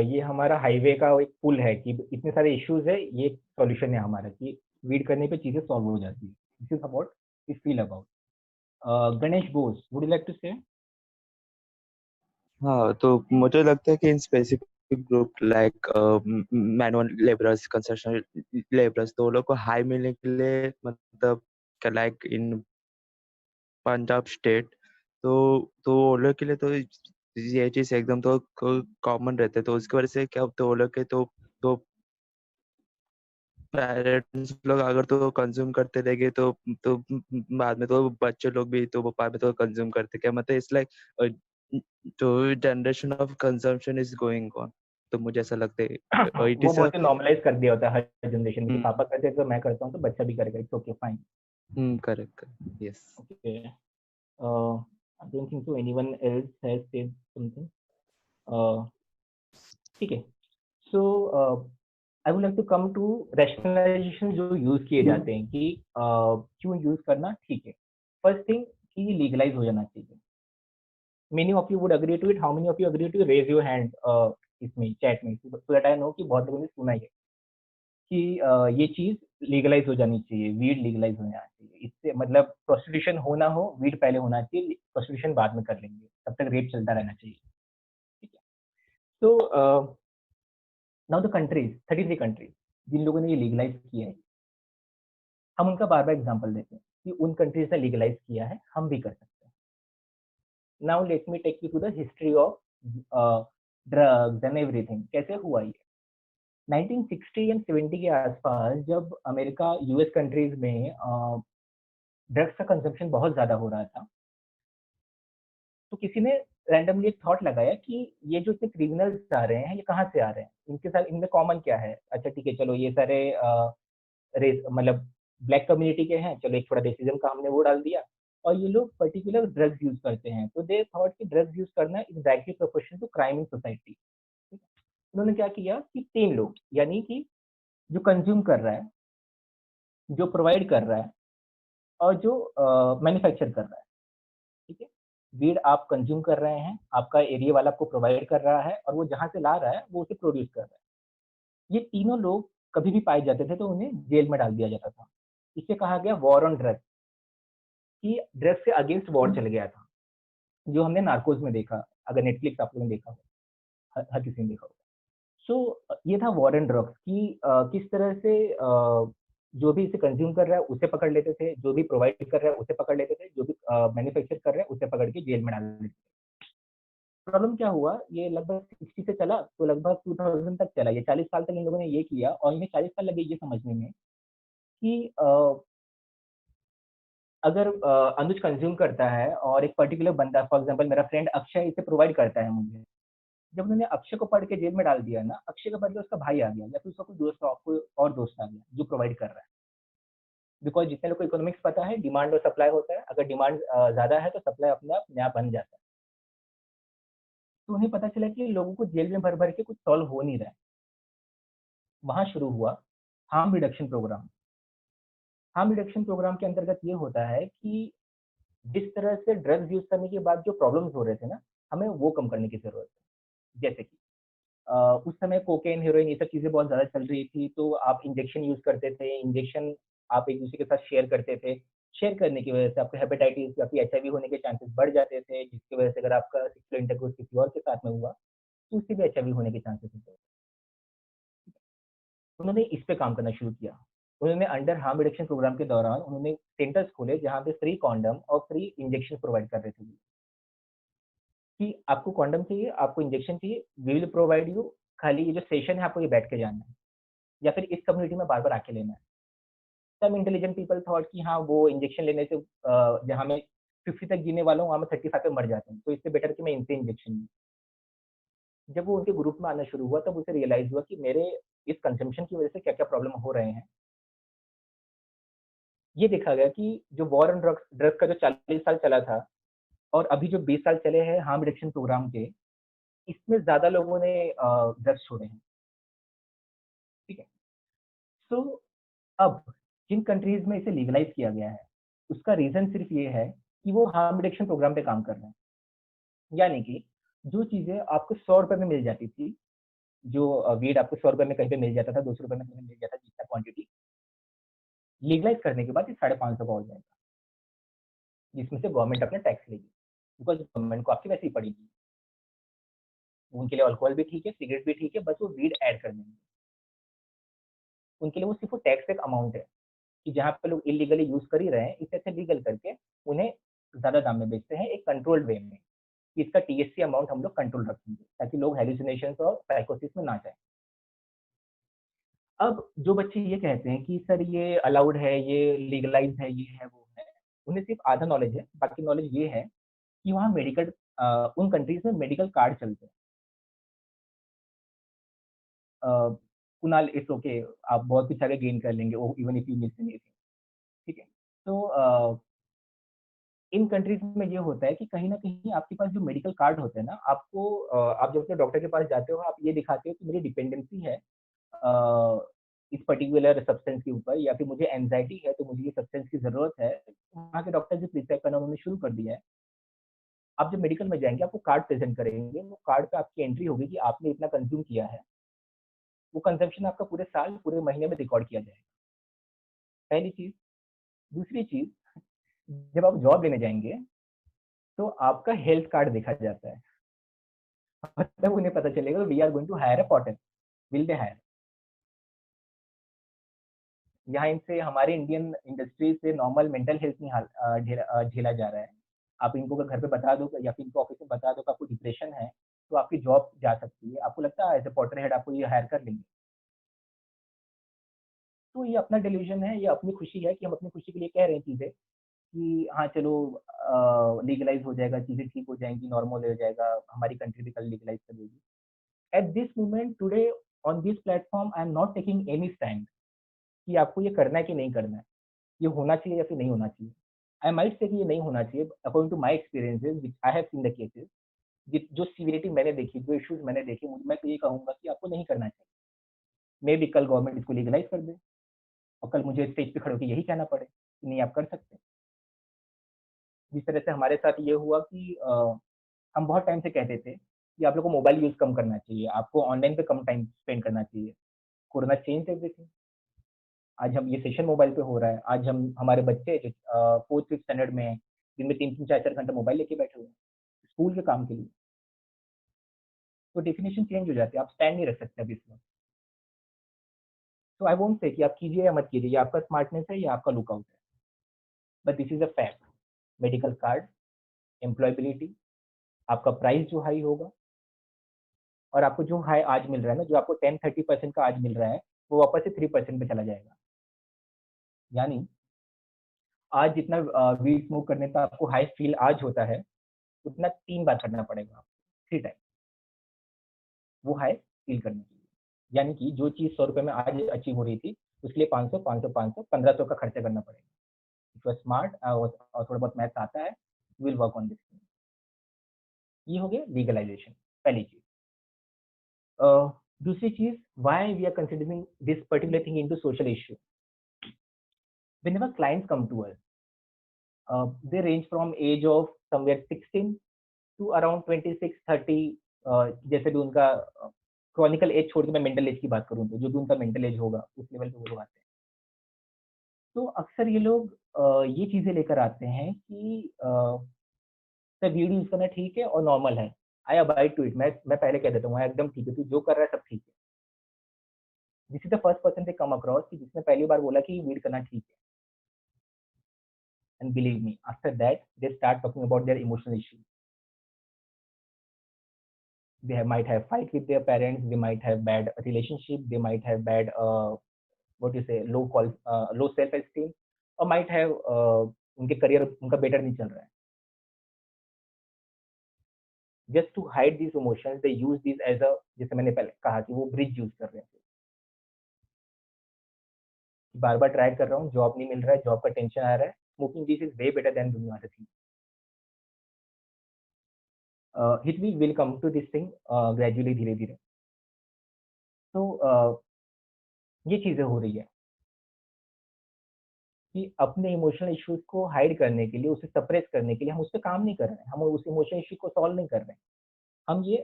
ये हमारा highway का एक पुल है कि इतने सारे इश्यूज है, ये सॉल्यूशन है हमारा कि वीड करने पे चीजें सॉल्व हो जाती है. This is about we feel about. Ganesh Bose, would you like to say? हाँ, तो मुझे लगता है कि in specific group like manual labourers, construction labourers, तो लोग को हाई मिलने के लिए मतलब लाइक इन पंजाब स्टेट तो वो लोग के लिए तो ये चीज एकदम तो कॉमन रहते, तो उसकी वजह से क्या तो वो लोग के तो पेरेंट्स लोग अगर तो कंज्यूम करते रहेंगे तो बाद में तो बच्चे लोग भी तो बाद में तो कंज्यूम करते, क्या मतलब इट्स लाइक तो generation of consumption is going on. तो मुझे ऐसा लगता है वो बहुत नॉर्मलाइज कर दिया होता है हर जनरेशन में. पापा करते हैं तो मैं करता हूँ तो बच्चा भी करेगा. It's okay, fine. Correct. Yes. Okay. I don't think so anyone else has said something. ठीक है. So I would like to come to rationalization जो यूज किए जाते हैं कि क्यों यूज करना ठीक है. फर्स्ट थिंग कि लीगलाइज हो जाना चाहिए. Many of you would agree to it. How many of you agree to raise your hand इसमें चैट में, so that I know कि बहुत लोगों ने सुना है कि ये चीज लीगलाइज हो जानी चाहिए, वीड लीगलाइज हो जाना चाहिए. इससे मतलब प्रोस्टिट्यूशन हो ना हो, वीड पहले होना चाहिए, प्रोस्टिट्यूशन बाद में कर लेंगे, तब तक रेप चलता रहना चाहिए. ठीक है. तो नाउ द कंट्रीज, 33 कंट्रीज जिन लोगों ने ये लीगलाइज किया है, हम उनका बार बार एग्जाम्पल देते हैं कि उन कंट्रीज ने लीगलाइज किया है, हम भी कर सकते हैं. Now let me take you to the history of drugs and everything. कैसे हुआ ये? 1960 एंड 70 के आसपास जब अमेरिका यूएस कंट्रीज में ड्रग्स का कंजम्पशन बहुत ज्यादा हो रहा था, तो किसी ने रैंडमली एक थॉट लगाया कि ये जो इतने क्रिमिनल्स आ रहे हैं ये कहाँ से आ रहे हैं, इनके साथ इनमें कॉमन क्या है. अच्छा ठीक है, चलो ये सारे रेस मतलब ब्लैक कम्युनिटी के हैं, चलो एक थोड़ा रेसिज्म का हमने वो डाल दिया, और ये लोग पर्टिकुलर ड्रग्स यूज करते हैं. तो दे थॉट कि ड्रग्स यूज करना is directly proportional to crime in society. उन्होंने क्या किया कि 3 लोग, यानी कि जो कंज्यूम कर रहा है, जो प्रोवाइड कर रहा है, और जो मैन्युफैक्चर कर रहा है. ठीक है. वीड आप कंज्यूम कर रहे हैं, आपका एरिया वाला आपको प्रोवाइड कर रहा है, और वो जहां से ला रहा है वो उसे प्रोड्यूस कर रहा है. ये तीनों लोग कभी भी पाए जाते थे तो उन्हें जेल में डाल दिया जाता था. इसे कहा गया वॉर ऑन ड्रग्स, कि ड्रग्स के अगेंस्ट वॉर चल गया था, जो हमने नार्कोज में देखा. अगर नेटफ्लिक्स आप लोगों ने देखा हो, हर किसी ने देखा होगा. सो ये था वॉर एंड ड्रग्स की किस तरह से जो भी इसे कंज्यूम कर रहा है उसे पकड़ लेते थे, जो भी प्रोवाइड कर रहा है उसे पकड़ लेते थे, जो भी मैन्युफैक्चर कर रहा है उसे पकड़ के जेल में डाल देते थे. प्रॉब्लम क्या हुआ, ये लगभग 60 से चला तो लगभग 2000 तक चला, ये 40 साल तक इन लोगों ने ये किया और इन्हें 40 साल लगे ये समझने में कि अगर अनुज कंज्यूम करता है और एक पर्टिकुलर बंदा, फॉर एग्जांपल मेरा फ्रेंड अक्षय इसे प्रोवाइड करता है मुझे, जब उन्होंने अक्षय को पढ़ के जेल में डाल दिया ना, अक्षय के बदले उसका भाई आ गया या फिर उसका कोई दोस्त, कोई और दोस्त आ गया जो प्रोवाइड कर रहा है। बिकॉज जितने लोग को इकोनॉमिक्स पता है, डिमांड और सप्लाई होता है, अगर डिमांड ज्यादा है तो सप्लाई अपने आप नया बन जाता है। तो उन्हें पता चला कि लोगों को जेल में भर भर के कुछ सॉल्व हो नहीं रहा है। वहां शुरू हुआ harm reduction programme. Harm reduction programme के अंतर्गत ये होता है कि जिस तरह से ड्रग्स यूज करने के बाद जो प्रॉब्लम्स हो रहे थे ना, हमें वो कम करने की जरूरत है। जैसे कि उस समय कोकेन, हेरोइन ये सब चीजें बहुत ज्यादा चल रही थी, तो आप इंजेक्शन यूज करते थे, इंजेक्शन आप एक दूसरे के साथ शेयर करते थे। शेयर करने की वजह से आपको हेपेटाइटिस या फिर HIV होने के चांसेस बढ़ जाते थे, जिसकी वजह से अगर आपका सेक्सुअल इंटरकोर्स किसी और के साथ में हुआ तो उससे भी HIV होने के चांसेस होते हैं। उन्होंने इस पे काम करना शुरू किया। उन्होंने अंडर हार्म रिडक्शन प्रोग्राम के दौरान उन्होंने सेंटर्स खोले जहाँ पे फ्री कॉन्डम और फ्री इंजेक्शन प्रोवाइड कर रहे थे कि आपको कॉन्डम चाहिए, आपको इंजेक्शन चाहिए, वी विल प्रोवाइड यू, खाली ये जो सेशन है आपको ये बैठ के जाना है या फिर इस कम्युनिटी में बार बार आके लेना है। सम इंटेलिजेंट पीपल थॉट कि हाँ वो इंजेक्शन लेने से जहाँ मैं 50 तक जीने वाला हूँ वहाँ मैं 35 पे मर जाता हूँ, तो इससे बेटर कि मैं इनसे इंजेक्शन लूँ। जब वो उनके ग्रुप में आना शुरू हुआ तब उसे रियलाइज हुआ कि मेरे इस कंजम्पशन की वजह से क्या क्या प्रॉब्लम हो रहे हैं। ये देखा गया कि जो वॉर ऑन ड्रग्स ड्रग्स का जो 40 साल चला था और अभी जो 20 साल चले हैं हार्म रिडक्शन प्रोग्राम के, इसमें ज्यादा लोगों ने ड्रग्स छोड़े हैं। ठीक है। तो अब जिन कंट्रीज में इसे लीगलाइज किया गया है उसका रीजन सिर्फ ये है कि वो हार्म रिडक्शन प्रोग्राम पे काम कर रहे हैं। यानी कि जो चीजें आपको 100 रुपए में मिल जाती थी, जो वीड आपको 100 रुपए में कहीं पे मिल जाता था, 200 रुपए में कहीं मिल जाता था, जितना क्वांटिटी, लीगलाइज करने के बाद ये 550 का हो जाएगा, जिसमें से गवर्नमेंट अपना टैक्स लेगी, बिकॉज गवर्नमेंट को आपकी वैसे ही पड़ेगी। उनके लिए अल्कोहल भी ठीक है, सिगरेट भी ठीक है, बस वो वीड ऐड कर देंगे। उनके लिए वो सिर्फ टैक्स एक अमाउंट है कि जहाँ पे लोग इलीगली यूज कर ही रहे हैं, इसे लीगल करके उन्हें ज्यादा दाम में बेचते हैं एक कंट्रोल्ड वे में कि इसका THC अमाउंट हम लोग कंट्रोल रखेंगे ताकि लोग हेलुसिनेशंस और साइकोसिस में ना जाए। अब जो बच्चे ये कहते हैं कि सर ये अलाउड है, ये लीगलाइज है, ये है, वो है, उन्हें सिर्फ आधा नॉलेज है। बाकी नॉलेज ये है कि वहाँ मेडिकल उन कंट्रीज में मेडिकल कार्ड चलते हैं। कुणाल, इट्स ओके, आप बहुत कुछ आगे गेन कर लेंगे even if you miss anything. ठीक है। तो इन कंट्रीज में ये होता है कि कहीं ना कहीं आपके पास जो मेडिकल कार्ड होते हैं ना, आपको आप जब अपने डॉक्टर के पास जाते हो आप ये दिखाते हो कि मेरी डिपेंडेंसी है इस पर्टिकुलर सब्सटेंस के ऊपर, या फिर मुझे एंजाइटी है तो मुझे ये सब्सटेंस की जरूरत है। वहाँ के डॉक्टर जो प्रिस्क्राइब करना उन्होंने शुरू कर दिया है। आप जब मेडिकल में जाएंगे आपको कार्ड प्रेजेंट करेंगे, वो कार्ड पे आपकी एंट्री होगी कि आपने इतना कंज्यूम किया है। वो कंजम्पशन आपका पूरे साल पूरे महीने में रिकॉर्ड किया जाएगा, पहली चीज। दूसरी चीज, जब आप जॉब लेने जाएंगे तो आपका हेल्थ कार्ड देखा जाता है, मतलब उन्हें पता चलेगा we are going to hire a potter, will they hire. यहाँ इनसे हमारे इंडियन इंडस्ट्री से नॉर्मल मेंटल हेल्थ नहीं झेला जा रहा है। आप इनको घर पे बता दो या फिर इनको ऑफिस में बता दो कि आपको डिप्रेशन है तो आपकी जॉब जा सकती है, आपको लगता है एज ए पॉटर हेड आपको ये हायर कर लेंगे। तो ये अपना डिल्यूजन है, ये अपनी खुशी है कि हम अपनी खुशी के लिए कह रहे हैं चीजें कि हाँ चलो लीगलाइज हो जाएगा, चीजें ठीक हो जाएंगी, नॉर्मल हो जाएगा, हमारी कंट्री भी कल लीगलाइज कर देगी। At this moment today on this platform I am not taking any stand कि आपको ये करना है कि नहीं करना है, ये होना चाहिए या फिर नहीं होना चाहिए। आई माइट से कि ये नहीं होना चाहिए according to my experiences which I have seen the cases. जो सीवियरिटी मैंने देखी, जो इश्यूज मैंने देखे, मैं तो ये कहूंगा कि आपको नहीं करना चाहिए। मे भी कल गवर्नमेंट इसको लीगलाइज कर दे और कल मुझे स्टेज पे खड़े होकर यही कहना पड़े कि नहीं आप कर सकते। जिस तरह से हमारे साथ ये हुआ कि हम बहुत टाइम से कहते थे कि आप लोग को मोबाइल यूज कम करना चाहिए, आपको ऑनलाइन पे कम टाइम स्पेंड करना चाहिए। Corona change everything. आज हम ये सेशन मोबाइल पे हो रहा है। आज हम हमारे बच्चे जो 4th 5th स्टैंडर्ड में है, दिन में 3-3 4-4 घंटे मोबाइल लेके बैठे हुए हैं स्कूल के काम के लिए। तो डेफिनेशन चेंज हो जाती है, आप स्टैंड नहीं रख सकते अभी इसमें। तो आई वोंट से कि आप कीजिए या मत कीजिए, ये आपका स्मार्टनेस है या आपका लुकआउट है, but this is a fact. Medical card, employability, आपका प्राइस जो हाई होगा, और आपको जो हाई आज मिल रहा है ना, जो आपको 10-30% का आज मिल रहा है, वो वापस से 3% पे चला जाएगा। यानी आज जितना वीड स्मोक करने का आपको हाई फील आज होता है, उतना 3 बार करना पड़ेगा आपको, 3 टाइम वो हाई फील करने के लिए। यानी कि जो चीज़ 100 रुपए में आज अचीव हो रही थी, उसके लिए 500, 500, 500, 1500 का खर्चा करना पड़ेगा। इफ यू आर स्मार्ट और थोड़ा बहुत मैथ्स आता है, you will work on this thing. ये हो गया लीगलाइजेशन, पहली चीज़। दूसरी चीज़, why we are considering this particular thing into social issue. Whenever clients come to us, they range from age of somewhere 16 to around 26-30, जैसे भी उनका क्रॉनिकल एज छोड़ के मैं मेंटल एज की बात करूँ तो जो भी उनका मेंटल एज होगा उस लेवल पे वो लोग आते हैं। तो अक्सर ये लोग ये चीज़ें लेकर आते हैं कि सर वीड यूज़ करना ठीक है और नॉर्मल है, आई अबाइड टू इट। मैं पहले कह देता हूँ एकदम ठीक है, तू जो कर रहा है सब ठीक है। This is the first person they come across कि जिसने पहली बार बोला कि वीड करना ठीक है। And believe me, after that, they start talking about their emotional issues. They might have fight with their parents. They might have bad relationship. They might have bad, low self-esteem, or might have उनके career उनका better नहीं चल रहा है. Just to hide these emotions, they use these as a, जैसे मैंने पहले कहा कि वो bridge use कर रहे हैं. बार-बार ट्राई कर रहा हूँ, जॉब नहीं मिल रहा है, जॉब का टेंशन आ रहा है. Smoking this is way better than doing other things. Hitvi will come to this thing gradually, धीरे धीरे. तो ये चीजें हो रही है कि अपने इमोशनल इश्यूज को हाइड करने के लिए, उसे सप्रेस करने के लिए हम उस पर काम नहीं कर रहे हैं, हम उस इमोशनल इश्यू को सॉल्व नहीं कर रहे हैं, हम ये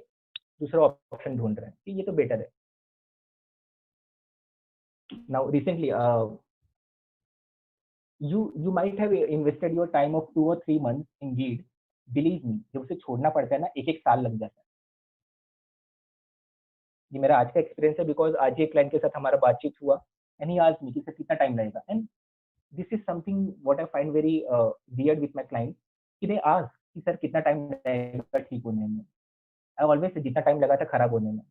दूसरा ऑप्शन ढूंढ रहे हैं कि ये तो बेटर है. Now recently you might have invested your time of 2 or 3 months in weed. Believe me, जब उसे छोड़ना पड़ता है ना, एक साल लग जाता है. ये मेरा आज का एक्सपीरियंस है, बिकॉज आज एक क्लाइंट के साथ हमारा बातचीत हुआ एंड ही आस्क्ड मी कि सर कितना टाइम लगेगा. And this is something what I find very weird with my client कि दे आस्क कि सर कितना टाइम लगेगा ठीक होने में. आई ऑलवेज से जितना टाइम लगा था खराब होने में,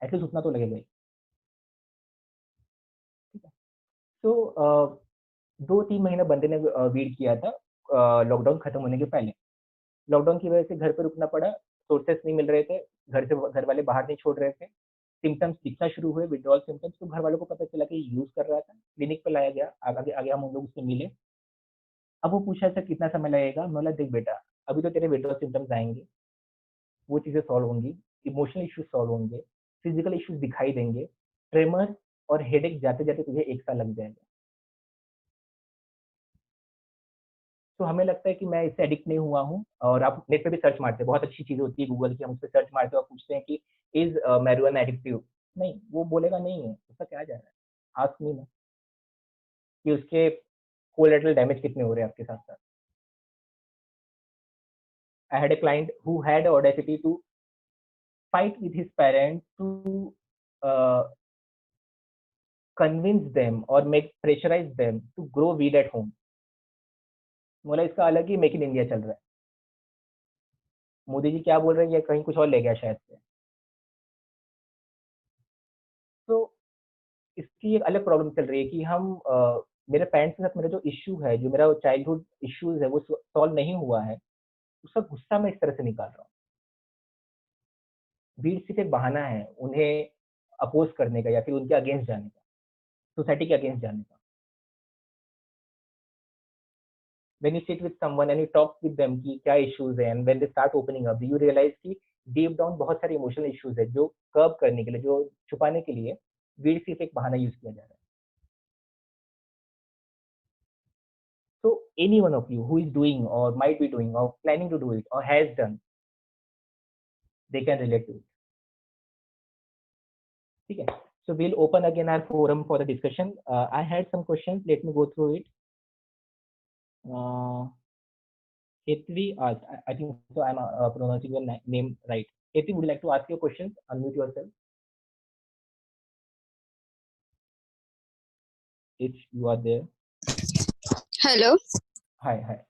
एटलीस्ट उतना तो लगेगा ही. ठीक है. तो 2-3 महीने बंदे ने वीड किया था लॉकडाउन खत्म होने के पहले. लॉकडाउन की वजह से घर पे रुकना पड़ा, सोर्सेस नहीं मिल रहे थे, घर वाले बाहर नहीं छोड़ रहे थे, सिम्टम्स दिखना शुरू हुए, विड्रॉल सिम्टम्स. तो घर वालों को पता चला कि यूज कर रहा था, क्लिनिक पे लाया गया, आगे आगे हम लोग उससे मिले. अब वो पूछा सर कितना समय लगेगा. मैं बोला देख बेटा, अभी तो तेरे विड्रॉल सिम्टम्स आएंगे, वो चीजें सॉल्व होंगी, इमोशनल इश्यूज सॉल्व होंगे, फिजिकल इश्यूज दिखाई देंगे, ट्रेमर और हेडेक जाते जाते तुझे 1 साल लग जाएगा. तो हमें लगता है कि मैं इससे एडिक्ट नहीं हुआ हूँ. और आप नेट पे भी सर्च मारते हैं, बहुत अच्छी चीज़ होती है गूगल की, हम उस पे सर्च मारते हैं और पूछते हैं कि इज मैरिजुआना एडिक्टिव. नहीं, वो बोलेगा नहीं है, उसका क्या जा रहा है, आस्क मी ना कि उसके कोलैटरल डैमेज कितने हो रहे हैं आपके साथ साथ. I had a client who had audacity to fight with his parents to convince them or make pressurise them to grow weed at home. बोला इसका अलग ही मेक इन इंडिया चल रहा है. मोदी जी क्या बोल रहे हैं, या कहीं कुछ और ले गया शायद से. तो इसकी एक अलग प्रॉब्लम चल रही है कि हम मेरे पेरेंट्स के साथ मेरा जो इश्यू है, जो मेरा चाइल्डहुड इश्यूज है, वो सॉल्व नहीं हुआ है, उसका गुस्सा मैं इस तरह से निकाल रहा हूँ. भीड़ सिर्फ एक बहाना है उन्हें अपोज करने का या फिर उनके अगेंस्ट जाने का, सोसाइटी के अगेंस्ट जाने का. when you sit with someone and you talk with them कि क्या इश्यूज है, and when they start opening up you realize कि deep down बहुत सारे इमोशनल इश्यूज है जो कर्ब करने के लिए, जो छुपाने के लिए भीड़ सिर्फ एक बहाना यूज किया जा रहा है. So any one of you who is doing or might be doing or planning to do it or has done, they can relate to it. ठीक है. So we'll open again our forum for the discussion. I had some questions. Let me go through it. Hetvi asked, I think so. I'm pronouncing your name right. Hetvi, would you like to ask your questions? Unmute yourself. If you are there. Hello. Hi.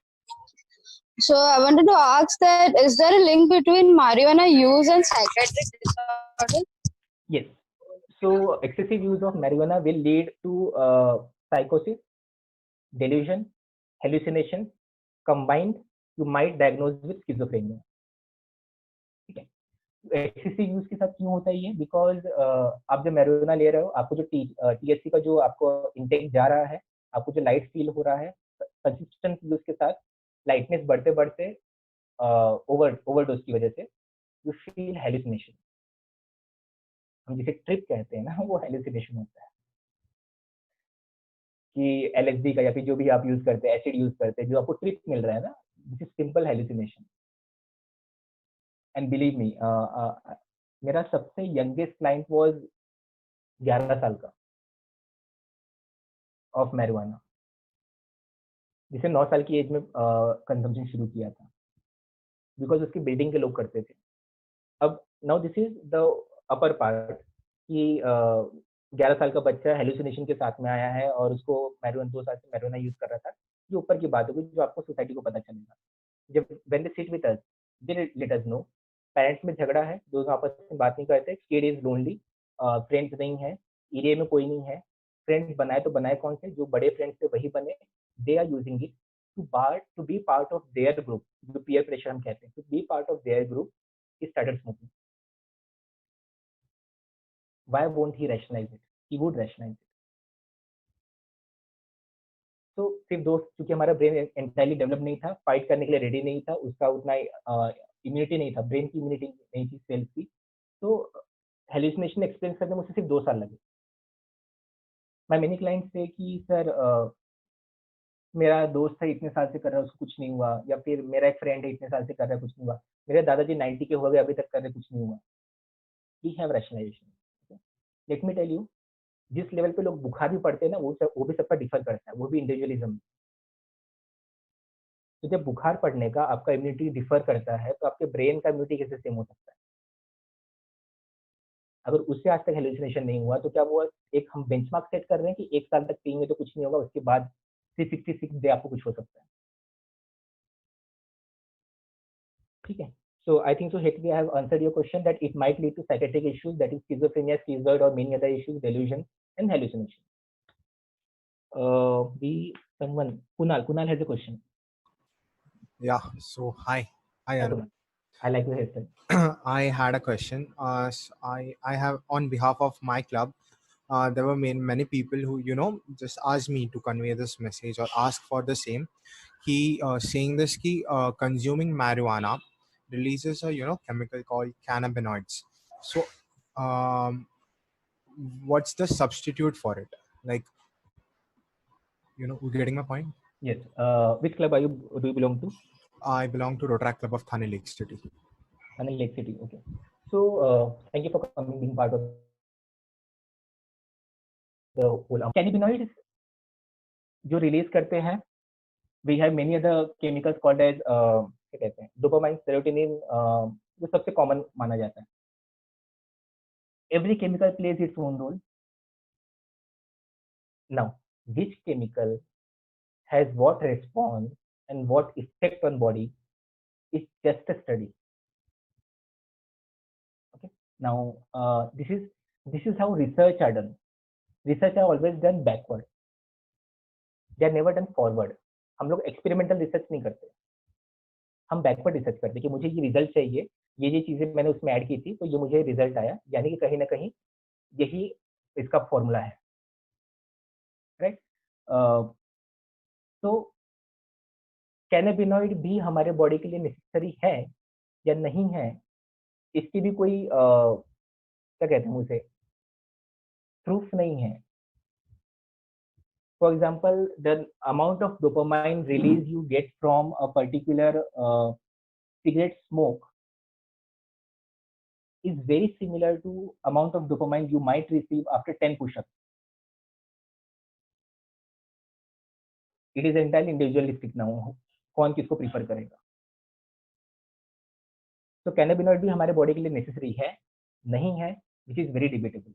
So I wanted to ask that is there a link between marijuana use and psychiatric disorders? Yes. So excessive use of marijuana will lead to psychosis, delusion, hallucination. Combined, you might diagnose with schizophrenia. ठीक है. Excessive use के साथ क्यों होता है ये? Because आप जब मैरिजुआना ले रहे हो, आपको जो टीएचसी का जो आपको इंटेक जा रहा है, आपको जो लाइट फील हो रहा है, कंसिस्टेंट यूज के साथ लाइटनेस बढ़ते बढ़ते ओवरडोज की वजह से यू फील हेलुसिनेशन. हम जिसे ट्रिप कहते हैं ना, वो हेलुसिनेशन होता है कि एलएसडी का या फिर जो भी आप यूज करते हैं, एसिड यूज करते हैं, जो आपको ट्रिप मिल रहा है ना, this is simple hallucination. And believe me, मेरा सबसे यंगेस्ट क्लाइंट वाज 11 साल का ऑफ मैरिजुआना, जिसे 9 साल की एज में कंजम्पशन शुरू किया था, बिकॉज उसकी बिल्डिंग के लोग करते थे. अब now this is the upper part कि 11 साल का बच्चा हेलुसिनेशन के साथ में आया है और उसको मैरिजुआना 2 साल से मैरिजुआना यूज कर रहा था. ये ऊपर की बात होगी जो आपको सोसाइटी को पता चलेगा. जब when they sit with us, they let us know. Parents में झगड़ा है, दोनों आपस में बात नहीं करते, किड इज लोनली, फ्रेंड्स नहीं है, एरिया में कोई नहीं है. फ्रेंड्स बनाए तो बनाए कौन से? जो बड़े फ्रेंड्स थे वही बने. They are using it to be part of their group, जो पीयर प्रेशर हम कहते हैं, to be part of their group. He started smoking. Why won't he rationalize it? He would rationalize it. तो सिर्फ दोस्त, क्योंकि हमारा ब्रेन एंटायरली डेवलप नहीं था, फाइट करने के लिए रेडी नहीं था, उसका उतना इम्यूनिटी नहीं था, ब्रेन की इम्यूनिटी नहीं थी सेल्स की, तो हेलुसिनेशन एक्सपीरियंस करने में मुझे सिर्फ 2 साल लगे. मैं मेनी क्लाइंट से कि सर मेरा दोस्त है इतने साल से कर रहा है, उसको कुछ नहीं हुआ, या फिर मेरा एक फ्रेंड है इतने साल से कर रहा है, कुछ नहीं हुआ. मेरे दादाजी 90 के हो गए, अभी तक कर रहे, कुछ नहीं हुआ. We have rationalisation. Let me tell you, जिस लेवल पे लोग बुखार भी पड़ते हैं ना, वो भी सबका डिफर करता है, वो भी इंडिविजुअलिज्म. तो जब बुखार पड़ने का आपका इम्यूनिटी डिफर करता है, तो आपके ब्रेन का इम्यूनिटी कैसे सेम हो सकता है? अगर उससे आज तक हेलुसिनेशन नहीं हुआ, तो क्या वो एक हम बेंचमार्क सेट कर रहे हैं कि 1 साल तक पिएंगे तो कुछ नहीं होगा, उसके बाद 366 डे आपको कुछ हो सकता है? ठीक है. So I think so, Hetvi, I have answered your question that it might lead to psychiatric issues, that is schizophrenia, schizoid, or many other issues, delusion, and hallucination. Kunal has a question. Yeah. So hi, Arun. Kunal. I like your hairstyle. I had a question. I have, on behalf of my club, there were many people who just asked me to convey this message or ask for the same. He saying this ki consuming marijuana releases a chemical called cannabinoids. So what's the substitute for it? Like, you getting my point? Yes. Which club do you belong to? I belong to Rotaract Club of Thane Lake City. Thane Lake City. Okay. So thank you for coming, being part of the whole. Cannabinoids जो release करते हैं, we have many other chemicals called as क्या कहते हैं, dopamine, serotonin, जो सबसे common माना जाता है. Every chemical plays its own role. Now, which chemical has what response and what effect on body is just a study. Okay. Now, this is how research are done. Research are always done backward. They are never done forward. हम लोग experimental research नहीं करते, हम backward research करते कि मुझे ये result चाहिए, ये चीजें मैंने उसमें ऐड की थी, तो ये मुझे रिजल्ट आया, यानी कि कहीं ना कहीं यही इसका फॉर्मूला है. राइट. तो कैनाबिनॉइड भी हमारे बॉडी के लिए नेसेसरी है या नहीं है, इसकी भी कोई क्या कहते हैं उसे, प्रूफ नहीं है. For example, the amount of dopamine release you get from a particular cigarette smoke is very similar to amount of dopamine you might receive after 10 push-ups. It is entirely individualistic now, कौन किसको prefer करेगा. तो cannabinoid भी हमारे body के लिए necessary है, नहीं है, which is very debatable.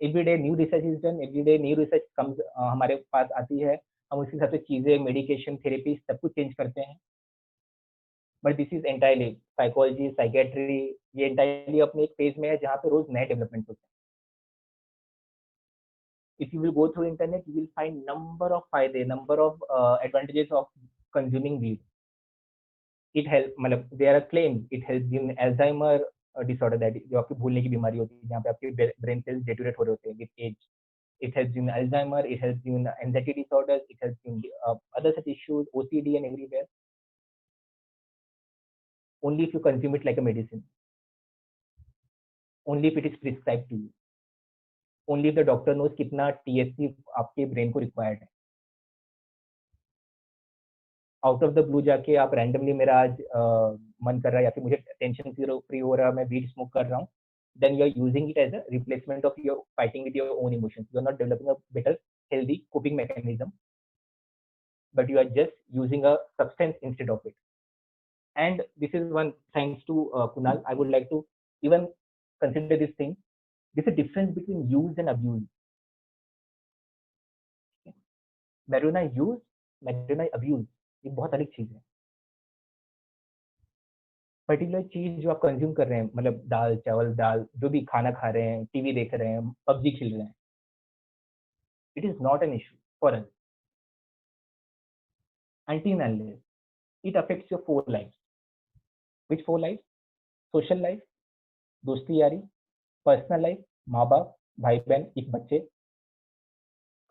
Every day new research is done, every day new research comes हमारे पास आती है, हम उसके हिसाब से चीजें, मेडिकेशन, थेरेपी सब कुछ चेंज करते हैं। But this is entirely psychology, psychiatry, ये एंटायरली अपने एक फेज में है जहाँ पे रोज नए डेवलपमेंट होते हैं। If you will go through internet, you will find number of फायदे, number of advantages of consuming weed. It help, मतलब there are claims it helps in Alzheimer disorder, that जो आपकी भूलने की बीमारी होती है, जहाँ पे आपके ब्रेन सेल्स डेटोरेट हो रहे होते हैं with age. It helps in Alzheimer, it helps in anxiety disorders, it helps in other such issues, OCD and everywhere. Only if you consume it like a medicine. Only if it is prescribed to you. Only if the doctor knows कितना THC आपके brain को required है। Out of the blue जाके आप randomly, मेरा आज मन कर रहा है या फिर मुझे टेंशन फ्री हो रहा है, मैं वीड स्मोक कर रहा हूँ, then you are using it as a replacement of your fighting with your own emotions. You are not developing a better healthy coping mechanism, but you are just using a substance instead of it. And this is one, thanks to Kunal, I would like to even consider this thing. There's a difference between use and abuse. Marijuana use, marijuana abuse, ये बहुत अलग चीज है। Particular चीज जो आप consume कर रहे हैं, मतलब दाल चावल, दाल जो भी खाना खा रहे हैं, टीवी देख रहे हैं, पबजी खेल रहे हैं, it is not an issue for us until and unless it affects your 4 lives. Which 4 lives? Social life, दोस्ती यारी, पर्सनल लाइफ, माँ बाप, भाई बहन, एक बच्चे,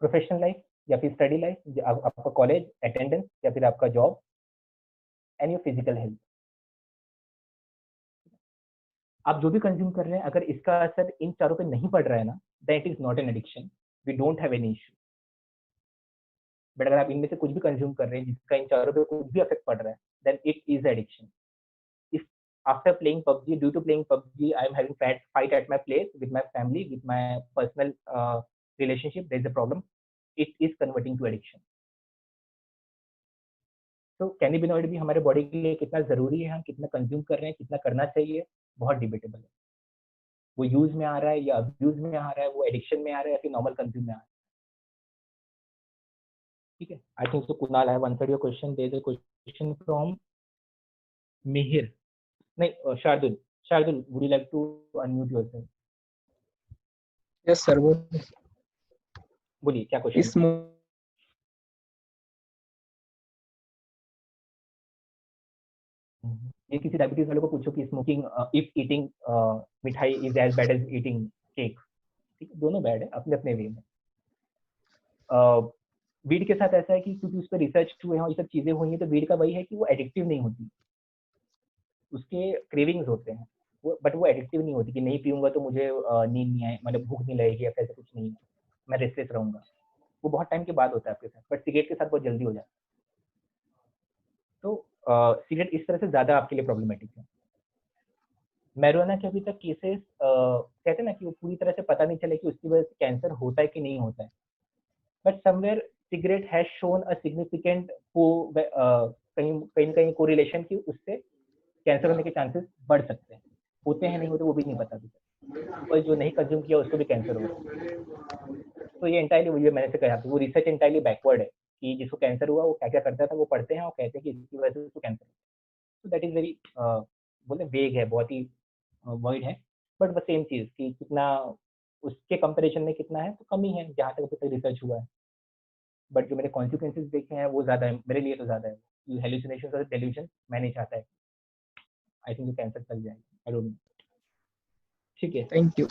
प्रोफेशनल लाइफ या फिर स्टडी लाइफ, आपका कॉलेज अटेंडेंस या फिर आपका job, and your physical health. आप जो भी कंज्यूम कर रहे हैं, अगर इसका असर इन चारों पे नहीं पड़ रहा है ना, that is not an addiction, we don't have any issue. But अगर आप इनमें से कुछ भी कंज्यूम कर रहे हैं जिसका इन चारों पे कुछ भी इफेक्ट पड़ रहा है, then it is addiction. If after playing PUBG, due to playing PUBG, I am having fight at my place with my family, with my personal relationship, there is a problem, it is converting to addiction. तो कैनिबिनॉइड भी हमारे body के लिए कितना जरूरी है, हम कितना कंज्यूम कर रहे हैं, कितना करना चाहिए, बहुत डिबेटेबल है। वो यूज में आ रहा है या अब्यूज में आ रहा है, वो एडिक्शन में आ रहा है या फिर नॉर्मल कंज्यूम में आ रहा है। ठीक है, I think so Kunal, I have answered your question. There is a question from Mihir, नहीं Shardul, Shardul, would you like to unmute yourself? Yes sir, वो बोलिए, क्या क्वेश्चन है? ये किसी डायबिटीज वाले को पूछो कि स्मोकिंग, इफ ईटिंग मिठाई is as bad as eating cake. ठीक है, दोनों बैड है अपने अपने वे में। वीड के साथ ऐसा है कि क्योंकि उस पर रिसर्च हुए हैं, ये सब चीजें हुई हैं, तो वीड का वही है कि वो एडिक्टिव नहीं होती, उसके क्रेविंग्स होते हैं वो, बट वो एडिक्टिव नहीं होती कि नहीं पीऊंगा तो मुझे नींद नहीं आए, मतलब भूख नहीं लगेगी, ऐसा कुछ नहीं है, मैं रेस्टलेस रहूंगा। वो बहुत टाइम के बाद होता है आपके साथ, बट सिगरेट के साथ बहुत जल्दी हो जाता है। तो सिगरेट इस तरह से ज्यादा आपके लिए प्रॉब्लमेटिक है। मैरिजुआना के अभी तक केसेस कहते हैं ना कि वो पूरी तरह से पता नहीं चले कि उसकी वजह से कैंसर होता है कि नहीं होता है, but somewhere cigarette has shown a significant कहीं कोरिलेशन की उससे कैंसर होने के चांसेस बढ़ सकते हैं। होते हैं नहीं होते वो भी नहीं पता, और जो नहीं कंज्यूम किया उसको भी कैंसर होगा। तो ये एंटायरली वही मैंने से कहा, वो रिसर्च एंटायरली बैकवर्ड है कि जिसको कैंसर हुआ वो क्या क्या करता था, वो पढ़ते हैं और कहते हैं कि इसकी वजह से उसको कैंसर हुआ। तो दैट इज वेरी बोलते वेग है, बहुत ही वर्ड है, बट वो सेम चीज कि कितना उसके कंपैरिजन में कितना है, तो कमी है जहाँ तक अभी तक रिसर्च हुआ है। बट जो मेरे कॉन्सिक्वेंसेस देखे हैं वो ज्यादा है, मेरे लिए तो ज्यादा है। हेलुसिनेशन और डेल्यूजन मैं नहीं चाहता है, आई थिंक कैंसर चल जाएगा, आई डोंट नो। ठीक है, थैंक यू।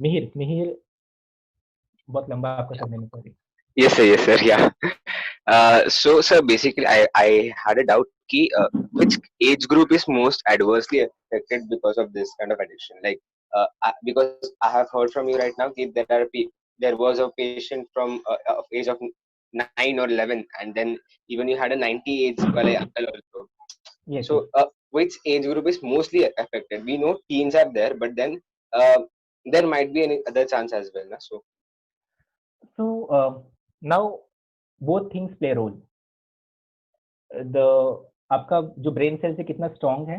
मिहिर, मिहिर बहुत लंबा आपका सरनेम है, sorry. Yes sir, yeah. So sir, basically I had a doubt ki which age group is most adversely affected because of this kind of addiction, like because I have heard from you right now ki there was a patient from of age of 9 or 11, and then even you had a 90 age wale uncle also. Yes. So which age group is mostly affected? We know teens are there, but then there might be any other chance as well, na? So now both things play a role. आपका जो brain cells है कितना strong है,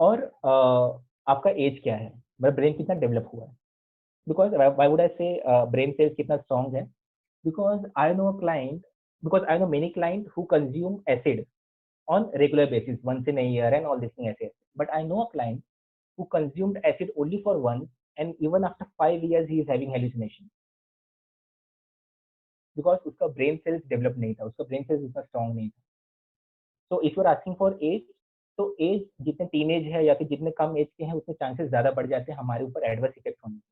और आपका as क्या है, मतलब ब्रेन कितना डेवलप हुआ है। बिकॉज व्हाई वुड आई से ब्रेन सेल्स कितना स्ट्रांग है, because I know many clients who consume acid on regular basis, once in a year and all this thing acid. But I know a client who consumed acid only for once, and even after 5 years he is having hallucination because उसका brain cells develop नहीं था, उसका brain cells उतना strong नहीं था. So if you are asking for age, तो as जितने teenage है या फिर जितने कम एज के हैं उतने चांसेस ज्यादा बढ़ जाते हैं हमारे ऊपर एडवर्स इफेक्ट होने के.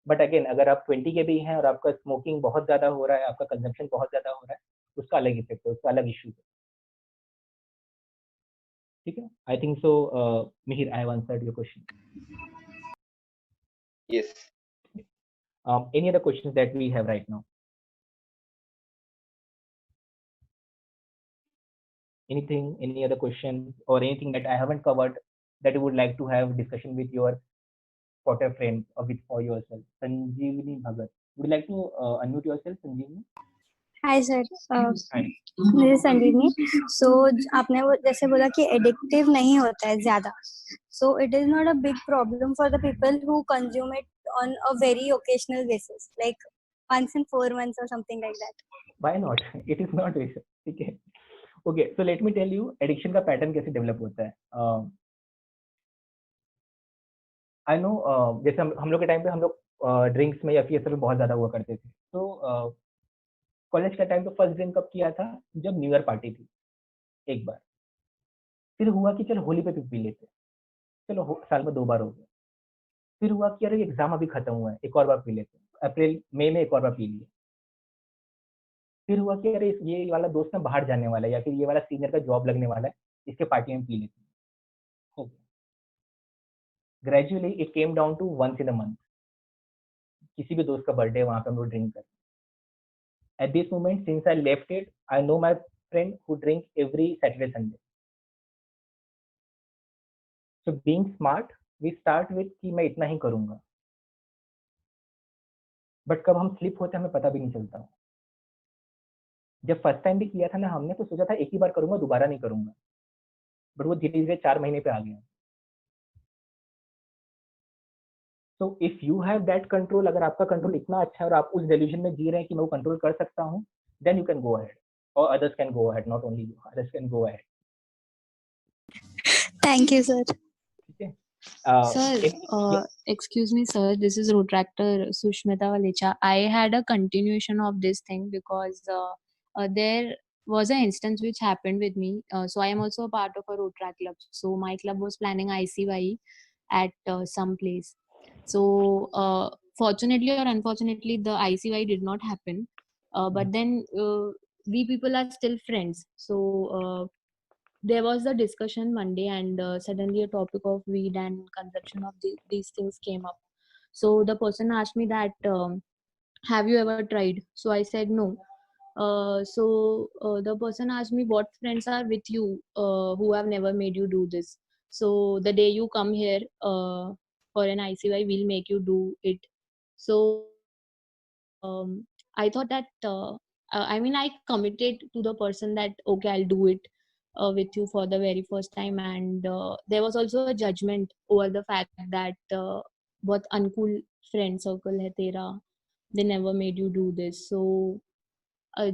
बट अगेन अगर आप 20 के भी हैं और आपका स्मोकिंग बहुत ज्यादा हो रहा है, आपका कंजम्पशन बहुत ज्यादा हो रहा है, उसका अलग इफेक्ट है, उसका अलग इशू है. ठीक है. I think so Mihir, I have answered your question. Yes. Any other questions that we have right now? Anything, any other questions or anything that I haven't covered that you would like to have discussion with your quarter friends or with for yourself? Sanjeevani Bhagat, would you like to unmute yourself, Sanjeevani? Hi sir, Hi. मेरे संजीवनी. सो आपने वो जैसे बोला कि addictive नहीं होता है ज्यादा, सो it is not a big problem for the people who consume it on a very occasional basis, like once in 4 months or something like that. Why not? It is not issue. ठीक है. Okay, so let me tell you addiction का pattern कैसे develop होता है. I know जैसे हम लोग के टाइम पे हम लोग ड्रिंक्स में या फिर सब बहुत ज्यादा हुआ करते थे. तो कॉलेज का टाइम पे फर्स्ट ड्रिंक कब किया था, जब न्यू ईयर पार्टी थी एक बार. फिर हुआ कि चलो होली पे भी पी लेते, चलो साल में 2 बार हो गया. फिर हुआ कि अरे एग्जाम अभी खत्म हुआ है, एक और बार पी लेते, अप्रैल मई में एक और बार पी लिए. फिर हुआ कि अरे ये वाला दोस्त ना बाहर जाने वाला है या फिर ये वाला सीनियर का जॉब लगने वाला है, इसके पार्टी में पी लेते हैं. हो गया. Gradually it came down to once in a month. किसी भी दोस्त का बर्थडे वहां पे हम लोग ड्रिंक करते. At this moment, since I left it, I know my friend who drink every Saturday, Sunday. So being smart, we start with कि मैं इतना ही करूँगा. बट कब हम स्लिप होते हैं हमें पता भी नहीं चलता. जब फर्स्ट टाइम भी किया था ना हमने, तो सोचा था एक ही बार करूँगा, दोबारा नहीं करूँगा. बट वो धीरे धीरे 4 महीने पे आ गया. So if you have that control, अगर आपका कंट्रोल इतना अच्छा है और आप उस डेल्यूजन में जी रहे हैं कि मैं वो कंट्रोल कर सकता हूँ, then you can go ahead, or others can go ahead, not only you, others can go ahead. Thank you, sir. ठीक है. Sir, excuse me, sir. This is Rotractor Sushmita Valecha. I had a continuation of this thing because there was an instance which happened with me. So I am also a part of a Rotrac club. So my club was planning ICY at some place. So fortunately or unfortunately, the ICY did not happen. But then we people are still friends. So there was a discussion Monday, and suddenly a topic of weed and consumption of these things came up. So the person asked me that, have you ever tried? So I said no. So the person asked me, what friends are with you who have never made you do this? So the day you come here for an ICY, we'll make you do it. So I thought that, I mean, I committed to the person that, okay, I'll do it with you for the very first time. And there was also a judgment over the fact that बहुत uncool friend circle hai tera, they never made you do this. So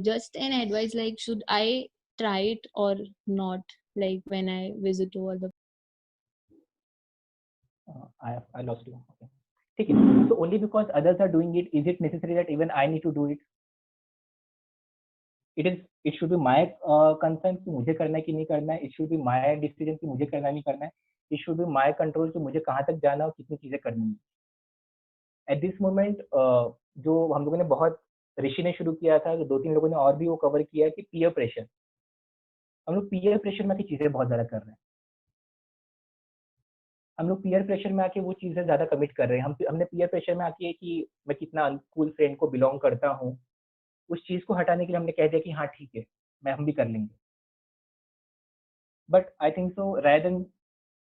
just an advice, like, should I try it or not, like when I visit over the I lost you. Okay. ठीक है. So only because others are doing it, is it necessary that even I need to do it? It should be my concern कि मुझे करना है कि नहीं करना है. It should be my decision कि मुझे करना नहीं करना है. It should be my control कि मुझे कहाँ तक जाना और कितनी चीजें करनी है. At this moment जो हम लोगों ने बहुत ऋषि ने शुरू किया था, 2-3 लोगों ने और भी वो कवर किया है कि पीयर प्रेशर. हम लोग पीयर प्रेशर में आके चीजें बहुत ज्यादा कर रहे हैं. हम लोग पीयर प्रेशर में आके वो चीजें ज्यादा कमिट कर रहे हैं. हमने पीयर प्रेशर में आके कि मैं कितना अनकूल फ्रेंड को बिलोंग करता हूँ, उस चीज को हटाने के लिए हमने कह दिया कि हाँ ठीक है, हम भी कर लेंगे. But I think so rather than,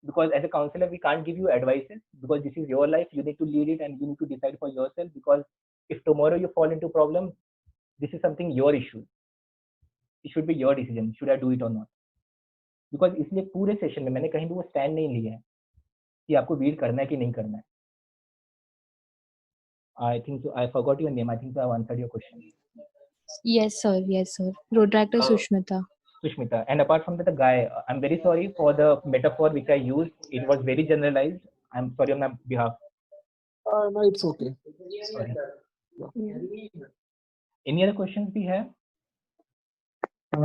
because as a counselor we can't give you advices, because this is your life, you need to lead it and you need to decide for yourself, because if tomorrow you fall into problem, this is something your issue. It should be your decision, should I do it or not. Because इसलिए पूरे session में मैंने कहीं भी वो stand नहीं लिया है कि आपको वीड करना है कि नहीं करना है. I think so. I forgot your name. I think so I've answered your question. Yes, sir. Yes, sir. Protractor Sushmita. Sushmita. And apart from that, the guy, I'm very sorry for the metaphor which I used. It was very generalized. I'm sorry on my behalf. No, it's okay. Sorry. Yeah. Any other questions we have?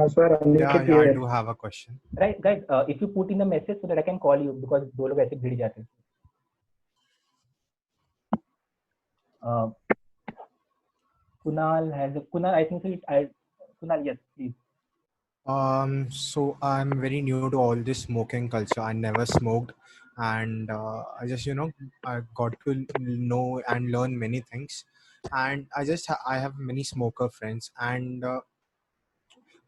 Sir, Yeah, I do have a question. Right, guys. If you put in a message so that I can call you, because दो लोग ऐसे भिड़ जाते हैं. Kunal has a, Kunal. I think so. Kunal, yes, please. So I'm very new to all this smoking culture. I never smoked, and I just I got to know and learn many things, and I have many smoker friends, and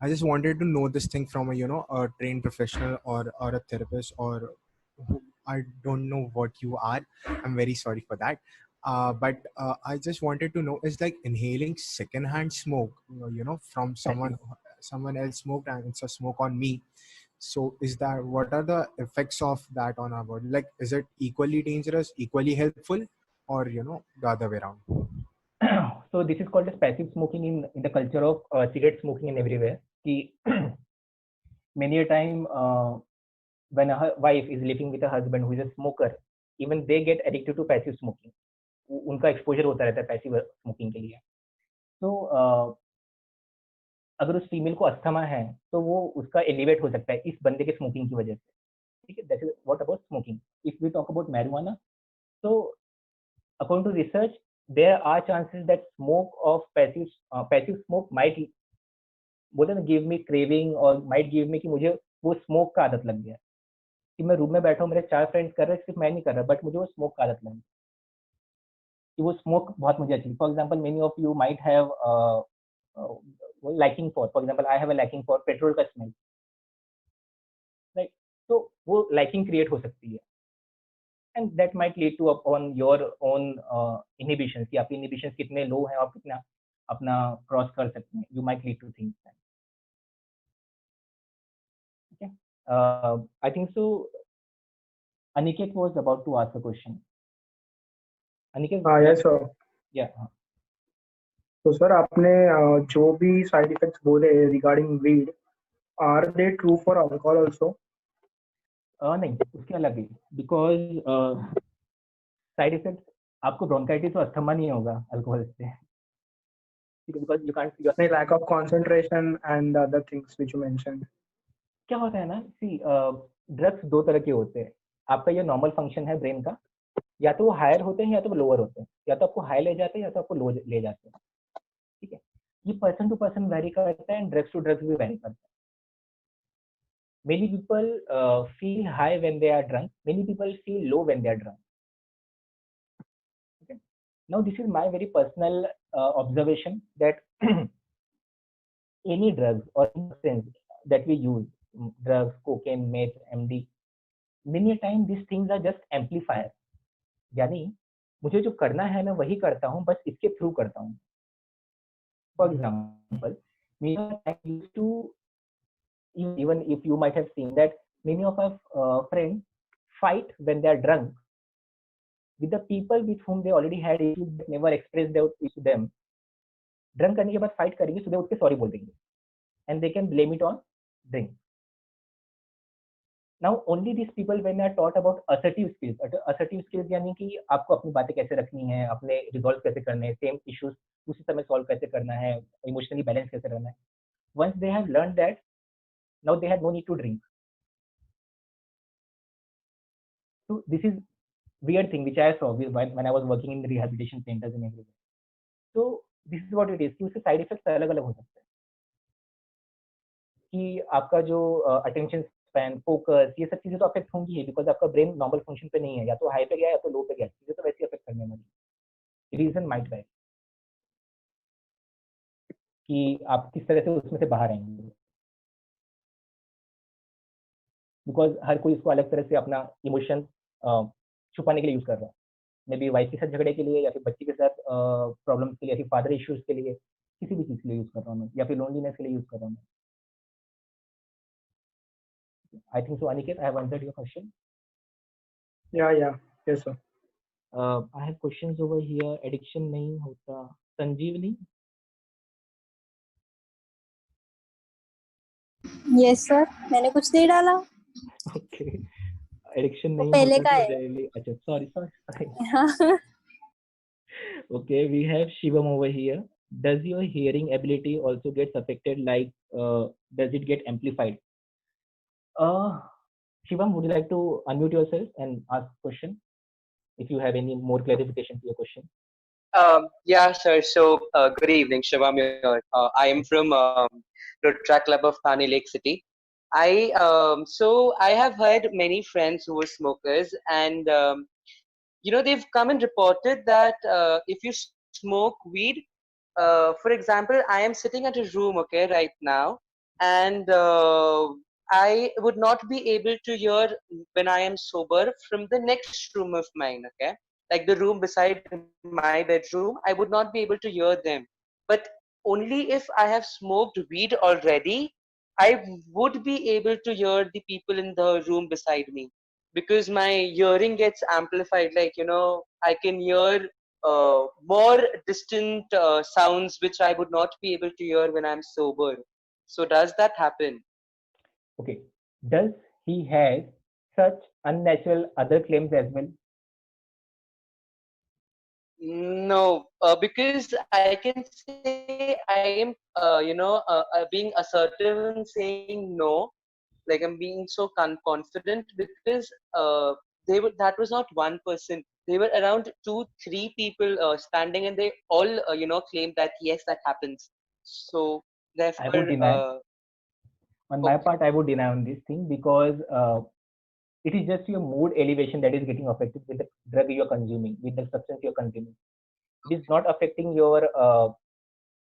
I just wanted to know this thing from a trained professional or a therapist or I don't know what you are. I'm very sorry for that. But I just wanted to know is like inhaling secondhand smoke, from someone else smoked and it's a smoke on me. So is that what are the effects of that on our body? Like, is it equally dangerous, equally helpful, or the other way around? So this is called as passive smoking in the culture of cigarette smoking and everywhere. Many a time when a wife is living with a husband who is a smoker, even they get addicted to passive smoking. उनका exposure होता रहता है passive smoking के लिए. तो अगर उस female को अस्थमा है तो वो उसका एलिवेट हो सकता है इस बंदे के स्मोकिंग की वजह से. ठीक है, that is what about smoking. If we talk about marijuana, so according to research there are chances that smoke of passive smoke might बोलते ना give me craving और might give me कि मुझे वो स्मोक का आदत लग गया कि मैं रूम में बैठा हूँ, मेरे 4 फ्रेंड्स कर रहे हैं, सिर्फ मैं नहीं कर रहा, बट मुझे वो स्मोक का आदत लग गई कि वो स्मोक बहुत मुझे अच्छी. For example many of you might have liking for example I have a liking for petrol का स्मेल, राइट. तो वो लाइकिंग क्रिएट हो सकती है and that might lead to on your own inhibitions कि आपकी इनहिबिशंस कितने लो हैं, आप कितना अपना क्रॉस कर सकते हैं. You might lead two things. Okay. I think so. Aniket was about to ask a question. Aniket. Yes, sir. Yeah. तो सर आपने जो भी साइड इफेक्ट्स बोले regarding weed, are they true for alcohol also? नहीं, उसके अलग है, because side effects आपको ब्रोंकाइटिस और अस्थमा नहीं होगा अल्कोहल से. Because you can't lack of concentration and other things which you mentioned. क्या होता है ना, सी ड्रग्स दो तरह के होते हैं. आपका ये नॉर्मल फंक्शन है ब्रेन का, या तो वो हायर होते हैं या तो वो लोअर होते हैं, या तो आपको हाई ले जाते हैं या तो आपको लो ले जाते हैं. ठीक है, ये पर्सन टू पर्सन वेरी करता है एंड ड्रग्स टू ड्रग्स भी वेरी करता है. Many people feel high when they are drunk. Many people feel low when they are drunk. Okay. Now this is my very personal observation that any drugs or substance that we use, drugs, cocaine, meth, MD, many a time these things are just amplifier. यानी मुझे जो करना है मैं वही करता हूँ, बस इसके थ्रू करता हूँ. For example, I used to, even if you might have seen that many of our friends fight when they are drunk with the people with whom they already had issues but never expressed out to them. Drunk करने के बाद fight करेंगे, सुबह उठ के sorry बोल देंगे and they can blame it on drink. Now only these people when they are taught about assertive skills यानी कि आपको अपनी बातें कैसे रखनी है, अपने रिजॉल्व कैसे करने हैं, सेम इश्यूज उसी समय सॉल्व कैसे करना है, इमोशनली बैलेंस कैसे रहना है. Once they have learned that, now they had no need to drink. So this is weird thing which I saw when I was working in the rehabilitation centers and everywhere. So this is what it is कि उसके side effects अलग अलग हो सकते हैं कि आपका जो अटेंशन स्पैन, फोकस, ये सब चीजें तो अफेक्ट होंगी ही, बिकॉज आपका ब्रेन नॉर्मल फंक्शन पे नहीं है, या तो हाई पे गया या तो लो पे गया, चीजें तो वैसे अफेक्ट करने वाली. रीजन माइट बी कि आप किस तरह से उसमें से बाहर आएंगे, बिकॉज हर कोई इसको अलग तरह से अपना इमोशन छुपाने के लिए यूज कर रहा है. मे बी वाइफ के साथ झगड़े के लिए, या फिर बच्चे के साथ प्रॉब्लम्स के लिए, या फिर फादर इश्यूज के लिए, किसी भी चीज के लिए यूज कर रहा हूँ मैं, या फिर लोनलीनेस के लिए यूज कर रहा हूँ. I think so, Aniket, I have answered your question. Yeah, yes, sir. I have questions over here. Addiction नहीं होता. संजीवनी. यस सर, मैंने कुछ नहीं डाला. Okay. Addiction वो नहीं पहले होता का तो है. really. अच्छा, sorry. हाँ. Okay, we have Shivam over here. Does your hearing ability also gets affected? Like, does it get amplified? Shivam, would you like to unmute yourself and ask question if you have any more clarification to your question? Yeah, sir. So, good evening, Shivam here. I am from the track club of Thane Lake City. I have heard many friends who were smokers, and they've come and reported that if you smoke weed, for example, I am sitting at a room, okay, right now, and I would not be able to hear when I am sober from the next room of mine, okay, like the room beside my bedroom, I would not be able to hear them. But only if I have smoked weed already, I would be able to hear the people in the room beside me, because my hearing gets amplified. Like, I can hear more distant sounds which I would not be able to hear when I'm sober. So does that happen? Okay. Does he has such unnatural other claims as well? No, because I can say I am, being assertive in saying no. Like, I'm being so confident because that was not one person. They were around 2 3 people standing, and they all claimed that yes, that happens. So I would therefore, deny. On my part, I would deny on this thing because it is just your mood elevation that is getting affected with the drug you're consuming, with the substance you're consuming. It is not affecting your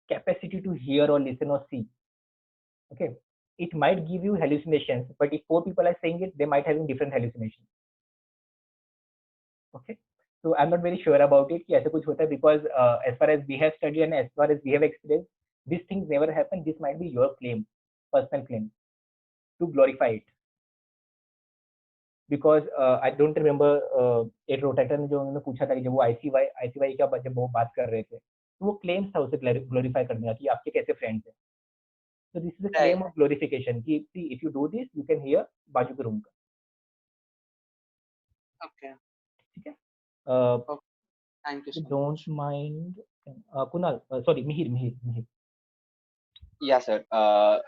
capacity to hear or listen or see. Okay. It might give you hallucinations, but if 4 people are saying it, they might having different hallucinations. Okay. So I'm not very sure about it कि ऐसा कुछ होता है because as far as we have studied and as far as we have experienced, these things never happen. This might be your claim, personal claim, to glorify it. Because I don't remember एक rotator ने जो उन्होंने पूछा था कि जब वो ICY का जब वो बात कर रहे थे, तो वो क्लेम था उसे ग्लोरीफाई करने का कि आपके कैसे फ्रेंड्स हैं. So this is a claim of glorification कि see if you do this you can hear बाजू के रूम का. Okay. ठीक है. Thank you so much. Don't mind. Kunal, sorry, Mihir. या सर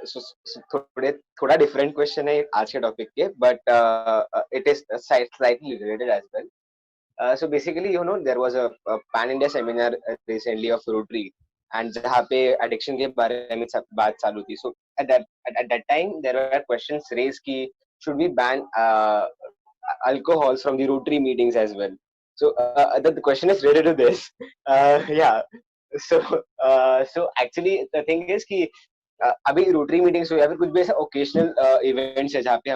so थोड़ा डिफरेंट क्वेश्चन है आज के टॉपिक के, but it is slightly related as well. So basically, there was a pan India seminar recently of Rotary, and जहाँ पे addiction के बारे में बात चालू थी. So at that time there were questions raised कि should we ban alcohols from the Rotary meetings as well. So the question is related to this. Yeah. So actually the thing is कि अभी rotary meetings हो या फिर कुछ भी ऐसा occasional events है जहाँ पे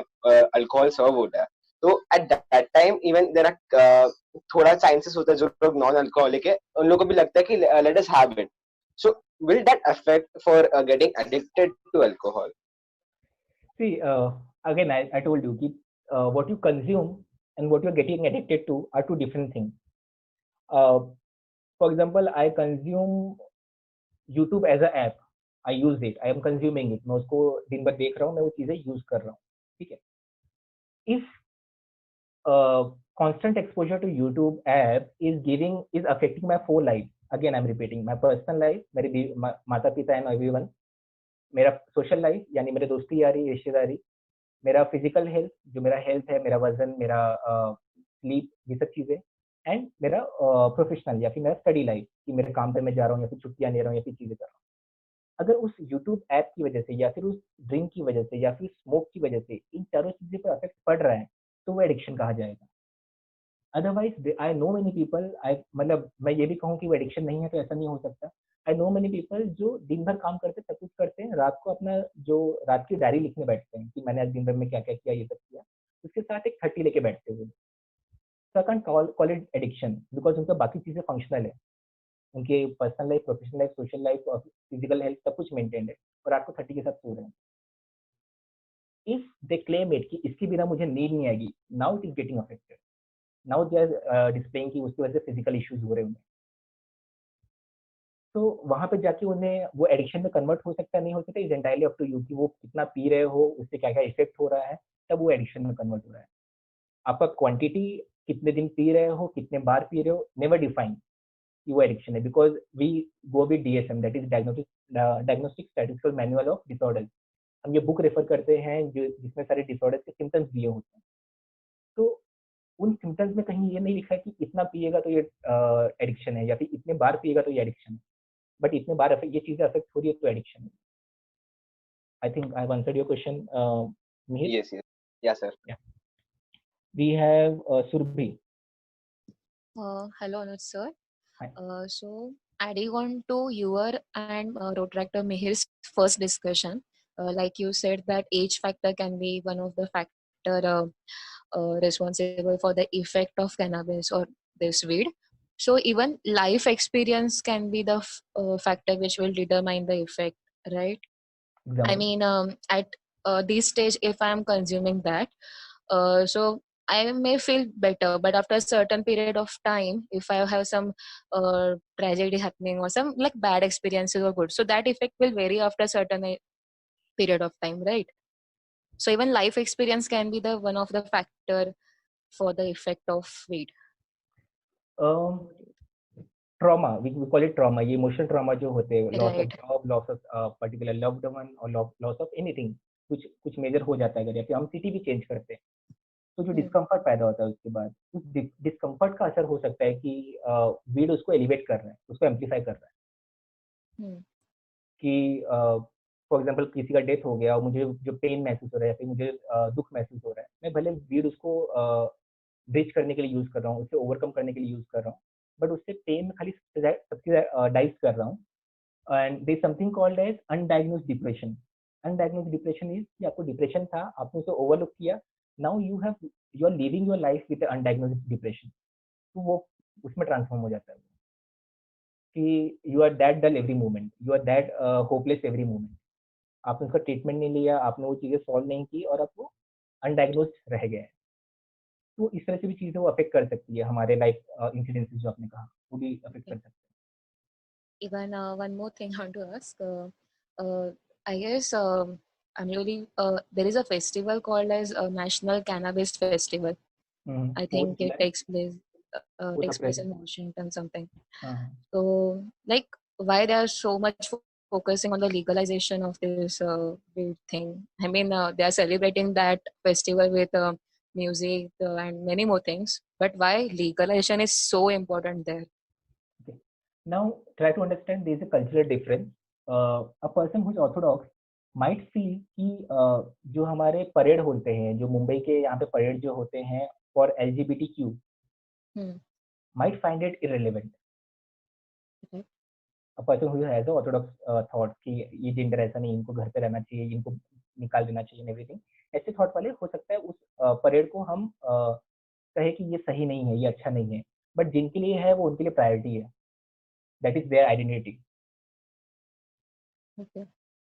अल्कोहल सर्व होता है, तो at that time even there are थोड़ा चांसेस होता है जो लोग नॉन अल्कोहलिक है उन लोगों को भी लगता है कि let us have it. So will that affect for getting addicted to alcohol? See, again, I told you कि what you consume and what you're getting addicted to are two different things. For example, I consume YouTube as a app. I use it. I am consuming it. मैं उसको दिन भर देख रहा हूँ, मैं वो चीजें यूज कर रहा हूँ. ठीक है. If constant exposure to YouTube app is affecting my whole life. Again, I'm repeating my personal life, मेरे माता पिता and everyone, मेरा social life यानी मेरे दोस्ती यारी रिश्तेदारी, मेरा फिजिकल हेल्थ जो मेरा हेल्थ है, मेरा वजन, मेरा स्लीप, ये सब चीजें, एंड मेरा प्रोफेशनल या फिर मेरा स्टडी लाइफ कि मेरे काम पे मैं जा रहा हूँ या फिर छुट्टियां ले रहा हूँ या फिर चीजें कर रहा हूँ. अगर उस YouTube ऐप की वजह से या फिर उस ड्रिंक की वजह से या फिर स्मोक की वजह से इन चारों चीजें पर इफेक्ट पड़ रहा है तो वो एडिक्शन कहा जाएगा. Otherwise I know many people, मतलब मैं ये भी कहूँ कि वो एडिक्शन नहीं है तो ऐसा नहीं हो सकता. आई नो मेनी पीपल जो दिन भर काम करते सब कुछ करते हैं, रात को अपना जो रात की डायरी लिखने बैठते हैं कि मैंने आज दिन भर में क्या क्या किया, ये सब किया, उसके साथ एक 30 लेके बैठते हुए. So I can't call it addiction because उनका बाकी चीजें फंक्शनल है, उनके personal life, professional life, social life और फिजिकल हेल्थ सब कुछ मेंटेन है और आपको 30 के साथ सो रहे हैं. इफ दे क्लेम इट कि इसके बिना मुझे नींद नहीं आएगी, now it is getting affected. Now they are displaying कि उसकी वजह से फिजिकल इश्यूज हो रहे हैं। तो वहां पे जाके उन्हें वो एडिक्शन में कन्वर्ट हो सकता है, नहीं हो सकता, is entirely up to you कि वो कितना पी रहे हो, उससे क्या क्या इफेक्ट हो रहा है, तब वो एडिक्शन में कन्वर्ट हो रहा है। आपका क्वांटिटी, कितने दिन पी रहे हो, कितने बार पी रहे हो, नेवर डिफाइन कि वो एडिक्शन है, because we go with DSM, that is diagnostic statistical manual of disorders. हम ये बुक रेफर करते हैं जो जिसमें सारे डिसऑर्डर्स के सिम्टम्स दिए होते हैं। तो उन सिम्टम्स में कहीं ये नहीं लिखा है कि इतना पिएगा तो ये एडिक्शन है, या फिर इतने बार पिएगा तो ये एडिक्शन है, बट इतने बार ये चीजें अफेक्ट हो रही है तो एडिक्शन है। I think I have answered your question, Mihir. Yes, yes. Yeah, sir. Yeah. We have Surbhi. Hello, Anuj sir. Hi. So, adding on to your and Road Tractor Mihir's first discussion, like you said that age factor can be one of the factor responsible for the effect of cannabis or this weed. So even life experience can be the factor which will determine the effect, right? I mean, at this stage, if I am consuming that, so I may feel better, but after a certain period of time, if I have some tragedy happening or some like bad experiences or good, so that effect will vary after a certain period of time, right? So even life experience can be the one of the factor for the effect of weed. Trauma, we call it trauma, ये emotional trauma जो होते हैं, loss of Right. job, loss of particular loved one और loss of anything, कुछ major हो जाता है अगर, या फिर हम सिटी भी चेंज करते हैं, तो जो डिस्कम्फर्ट पैदा होता है उसके बाद, उस डिस्कम्फर्ट का असर हो सकता है कि वीड उसको एलिवेट कर रहा है, उसको एम्पलीफाई कर रहा है। कि फॉर एग्जांपल किसी का डेथ हो गया और मुझे जो पेन महसूस हो रहा है या फिर मुझे दुख महसूस हो रहा है, मैं भले वीड उसको ब्रिज करने के लिए यूज कर रहा हूँ, उससे ओवरकम करने के लिए यूज कर रहा हूँ, बट उससे पेन में खाली सब्सिडाइज कर रहा हूँ। And there is something called as undiagnosed depression. Undiagnosed depression is कि आपको डिप्रेशन था, आपने उसे ओवरलुक किया, now you are living your life with undiagnosed depression. तो वो उसमें ट्रांसफॉर्म हो जाता है कि you are that dull every moment, you are that hopeless every moment. आपने उसका ट्रीटमेंट नहीं लिया, आपने वो चीज़ें सॉल्व नहीं की और आप वो अनडायग्नोस्ड रह गए। तो इस तरह से भी चीज़ें वो अफेक्ट कर सकती है, हमारे लाइफ इंसिडेंसेस जो आपने कहा वो भी अफेक्ट कर सकते हैं। Even one more thing I want to ask. I guess I'm really there is a festival called as National Cannabis Festival. I think it takes place in Washington something. So like why they are so much focusing on the legalization of this weed thing? I mean they are celebrating that festival with music and many more things. But why legalization is so important there? Now try to understand there is a cultural difference. A person who is orthodox might feel कि जो हमारे parade होते हैं, जो मुंबई के यहाँ पे parade जो होते हैं for LGBTQ might find it irrelevant. A person who has a orthodox thought कि ये जेंडर ऐसा नहीं, इनको घर पे रहना चाहिए, इनको निकाल देना चाहिए, एवरीथिंग, ऐसे थॉट वाले हो सकता है उस परेड को हम कहे कि ये सही नहीं है, ये अच्छा नहीं है, बट जिनके लिए है वो उनके लिए प्रायोरिटी है, that is their identity.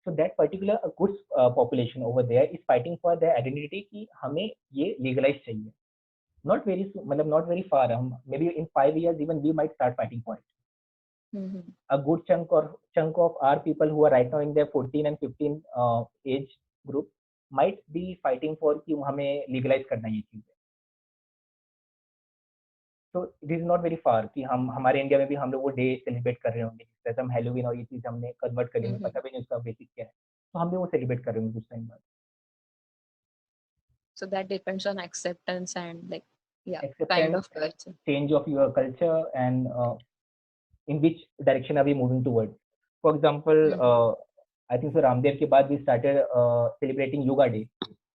So that particular goods population over there is fighting for their identity कि हमें ये legalize चाहिए। Not very soon, मतलब not very far, हम maybe in 5 years even we might start fighting for it. A good chunk of our people who are right now in their 14 and 15 age group might be fighting for कि हमें legalize करना ये चीज़ है। So this is not very far कि हम हमारे India में भी हम लोग वो डे सेलिब्रेट कर रहे होंगे, जैसे हम हेलोवीन और ये चीज़ हमने कन्वर्ट कर ली, हमें पता भी नहीं उसका बेसिक क्या है, तो हम भी वो सेलिब्रेट कर रहे होंगे कुछ टाइम बाद। So that depends on acceptance and like acceptance, kind of culture. Change of your culture and in which direction are we moving towards. For example, I think so Ramdev के बाद we started celebrating Yoga Day.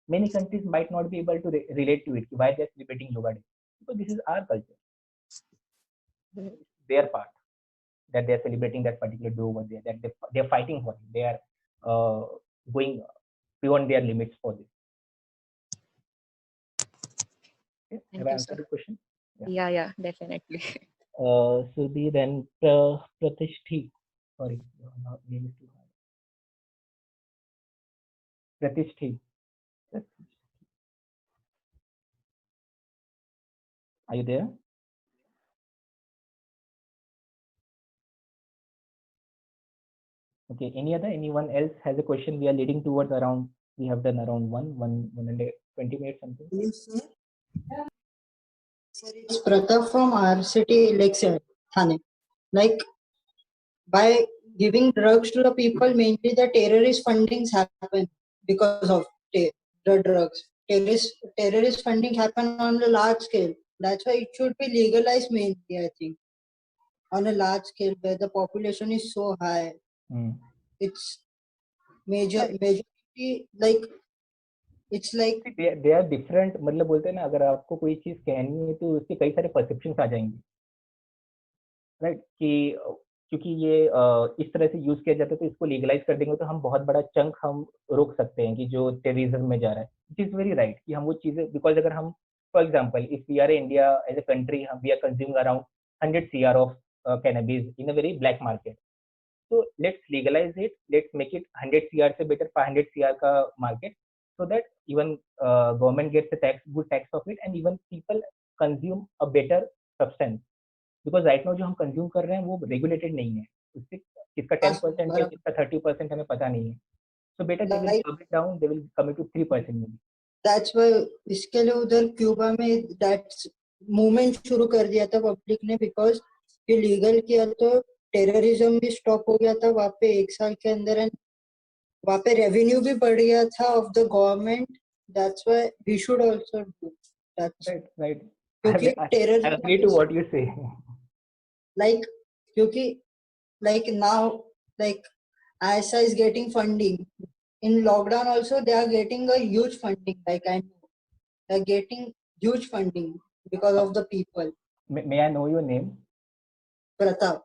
Many countries might not be able to relate to it. Why they are celebrating Yoga Day? Because this is our culture. Their part that they are celebrating that particular day over there, that they are fighting for it. They are going beyond their limits for this. Okay. Have I answered the question? Yeah, definitely. Surbhi, then Pratishthi. Sorry, name is too hard. Pratishthi. Are you there? Okay, anyone else has a question? We are leading towards around, we have done around 120 minutes something. Yes, sir. Sir, it's Pratap from RCT election, Thane. Like, by giving drugs to the people, mainly the terrorist fundings happen because of the drugs. Terrorist funding happen on a large scale. That's why it should be legalized mainly, I think, on a large scale where the population is so high. It's majority, like, it's like they are different. मतलब बोलते हैं ना, अगर आपको कोई चीज कहनी है तो उसके कई सारे परसेप्शंस आ जाएंगे, राइट? कि क्योंकि ये इस तरह से यूज किया जाता है तो इसको लीगलाइज कर देंगे तो हम बहुत बड़ा चंक हम रोक सकते हैं कि जो टेररिज्म में जा रहा है. इट इज वेरी राइट कि हम वो चीजें, बिकॉज अगर हम for example if we are India as a country, हम we are consuming around 100 CR of cannabis in a very black market. So let's legalize it. Let's make it 100 CR से better 500 CR का market, so that even government gets a good tax of it, and even people consume a better substance. Because right now जो हम consume कर रहे हैं वो regulated नहीं है. उससे किसका 10% है, किसका 30% हमें पता नहीं है. So better they will come it down. They will come to 3% maybe. That's why इसके लिए उधर क्यूबा में that movement शुरू कर दिया था पब्लिक ने, because ये लीगल किया तो टेररिज्म भी स्टॉप हो गया था वहाँ पे 1 साल के अंदर, एंड वहाँ पे रेवेन्यू भी बढ़ गया था of the government. That's why we should also do that's right. क्योंकि I agree to what you say. Like, क्योंकि like now, like ISI is getting funding. In lockdown also they are getting a huge funding. Like I know they are getting huge funding because of the people. May I know your name? Pratap.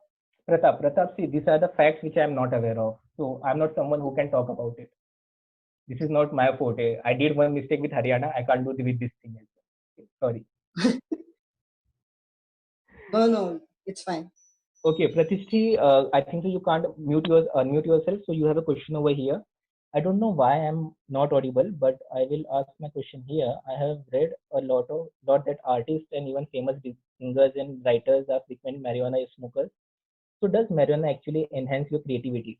Pratap, see, these are the facts which I am not aware of. So I'm not someone who can talk about it. This is not my forte. I did one mistake with Haryana. I can't do with this thing. Sorry. No, it's fine. Okay, Pratishti, I think so you can't unmute yourself. So you have a question over here. I don't know why I'm not audible, but I will ask my question here. I have read a lot that artists and even famous singers and writers are frequent marijuana smokers. So does marijuana actually enhance your creativity?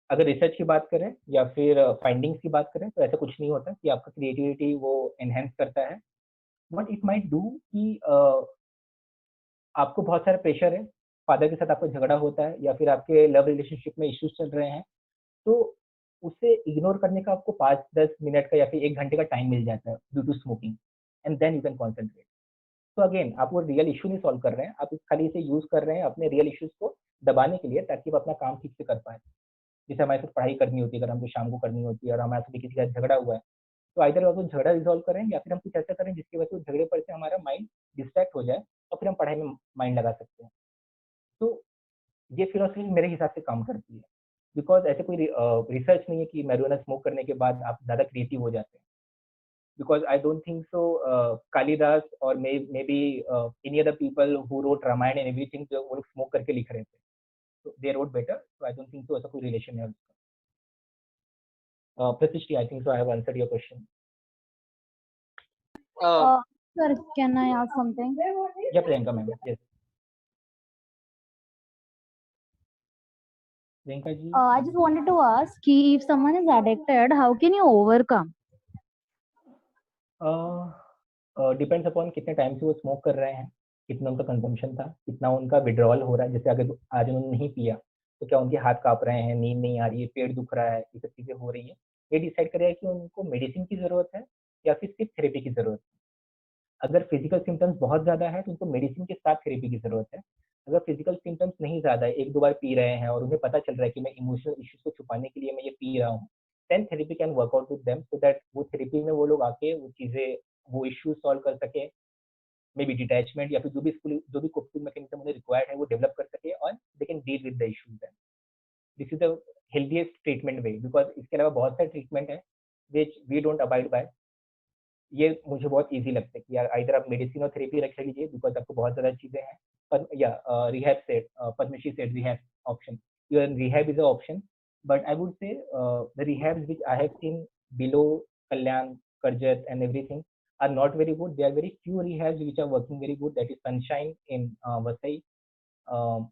अगर research की बात करें या फिर findings की बात करें तो ऐसा कुछ नहीं होता कि आपका क्रिएटिविटी वो एनहेंस करता है. व्हाट इट माइट डू कि आपको बहुत सारा प्रेशर है, फादर के साथ आपका झगड़ा होता है या फिर आपके लव रिलेशनशिप में इश्यूज चल रहे हैं, तो उसे इग्नोर करने का आपको 5-10 मिनट का या फिर 1 घंटे का टाइम मिल जाता है due to smoking, and then you can concentrate. तो अगेन आप वो रियल इशू नहीं सॉल्व कर रहे हैं, आप खाली इसे यूज कर रहे हैं अपने रियल इश्यूज को दबाने के लिए ताकि आप अपना काम ठीक से कर पाए. जैसे हमारे साथ पढ़ाई करनी होती है, अगर हमको शाम को करनी होती है और हमारे साथ किसी का झगड़ा हुआ है, तो आइदर वो झगड़ा रिजॉल्व करें या फिर हम कुछ ऐसा करें जिसकी वजह से झगड़े पर से हमारा माइंड डिस्ट्रैक्ट हो जाए और फिर हम पढ़ाई में माइंड लगा सकते हैं. तो ये फिलोसफी मेरे हिसाब से काम करती है, बिकॉज ऐसे कोई रिसर्च नहीं है कि मैरिजुआना स्मोक करने के बाद आप ज़्यादा क्रिएटिव हो जाते हैं. Because I don't think so. Kalidas or maybe any other people who wrote Ramayana and everything, वो लोग smoke करके लिख रहे थे, so they wrote better. So I don't think so ऐसा कोई relation है उसका. Pratishti, I think so I have answered your question. Sir, can I ask something? Yeah, Priyanka ma'am. Yes. Priyanka ji. I just wanted to ask if someone is addicted, how can you overcome? Depends upon कितने time से वो smoke कर रहे हैं, कितना उनका consumption था, कितना उनका विड्रॉल हो रहा है. जैसे अगर आज उन्होंने नहीं पिया तो क्या उनके हाथ कांप रहे हैं, नींद नहीं आ रही है, पेट दुख रहा है, ये सब चीज़ें हो रही है. ये डिसाइड करेगा कि उनको मेडिसिन की ज़रूरत है या फिर सिर्फ थेरेपी की ज़रूरत है. अगर फिजिकल सिम्टम्स बहुत ज़्यादा है तो उनको मेडिसिन के साथ थेरेपी की ज़रूरत है. अगर फिजिकल सिम्टम्स नहीं ज़्यादा है, 1-2 बार पी रहे हैं और उन्हें पता चल रहा है कि मैं इमोशनल इश्यूज को छुपाने के लिए मैं ये पी रहा हूँ, then therapy can work out with them, so that वो थेरेपी में वो लोग आके वो चीज़ें, वो इश्यूज सॉल्व कर सके, मे बी डिटैचमेंट या फिर जो भी कोपिंग मैकेनिज्म उन्हें रिक्वायर्ड है वो डेवलप कर सके और they can deal with the issues. Then this is the healthiest treatment way, because इसके अलावा बहुत सारे ट्रीटमेंट है which we don't abide by. ये मुझे बहुत ईजी लगता है कि यार इधर आप मेडिसिन और थेरेपी रख लीजिए बिकॉज आपको बहुत ज़्यादा चीज़ें हैं. पर या rehab set, Padmashri set rehab option, your rehab is a option, but I would say the rehabs which I have seen below Kalyan, Karjat and everything, are not very good. There are very few rehabs which are working very good. That is Sunshine in Vasai.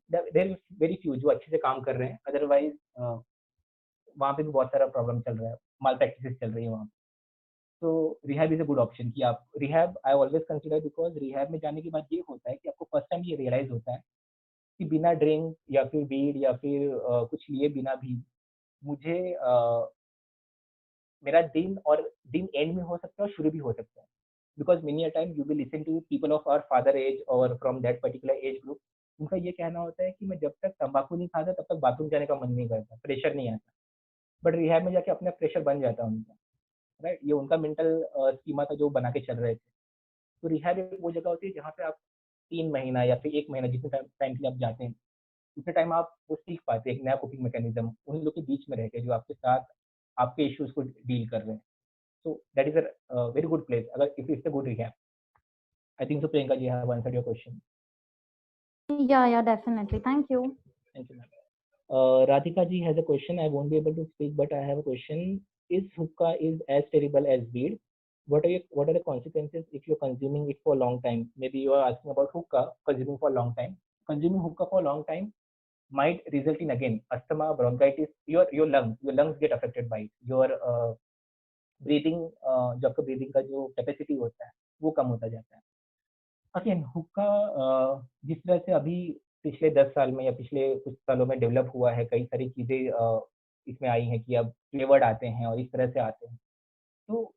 There is very few जो अच्छे से काम कर रहे हैं. Otherwise वहाँ पे भी बहुत सारा प्रॉब्लम चल रहा है, माल प्रैक्टिसेस चल रही है वहाँ. तो rehab is a good option कि आप rehab I always consider, because rehab में जाने के बाद ये होता है कि आपको फर्स्ट टाइम ये रियलाइज होता है कि बिना ड्रिंक या फिर वीड या फिर कुछ लिए बिना भी मुझे मेरा दिन और दिन एंड में हो सकता है और शुरू भी हो सकता है. Because many a time you will listen to people of our father age or from that particular age group. उनका ये कहना होता है कि मैं जब तक तंबाकू नहीं खाता तब तक बाथरूम जाने का मन नहीं करता, प्रेशर नहीं आता. बट रिहैब में जाके अपना प्रेशर बन जाता है उनका, राइट. ये उनका मेंटल स्कीमा था जो बना के चल रहे थे. तो रिहैब एक वो जगह होती है जहाँ पे आप 3 महीना या फिर 1 महीना जितने टाइम के लिए आप जाते हैं, उतने टाइम आप वो सीख पाते हैं एक नया कोपिंग मैकेनिज्म उन लोग के बीच में रह के जो आपके साथ आपके इश्यूज को डील कर रहे हैं. So that is a very good place अगर if it's a good rehab. I think so Priyanka ji have answered your question. Yeah, definitely. Thank you. Thank you, ma'am. Radhika ji has a question. I won't be able to speak, but I have a question. Is hookah is as terrible as weed? What are the consequences if you're consuming it for a long time? Maybe you are asking about hookah consuming for a long time. Consuming hookah for a long time might result in again asthma, bronchitis. Your lungs get affected by it. Your breathing जो आपका breathing का जो capacity होता है वो कम होता जाता है. अगेन हुक्का जिस तरह से अभी पिछले 10 साल में या पिछले कुछ सालों में डेवलप हुआ है, कई सारी चीज़ें इसमें आई हैं कि अब फ्लेवर्ड आते हैं और इस तरह से आते हैं. तो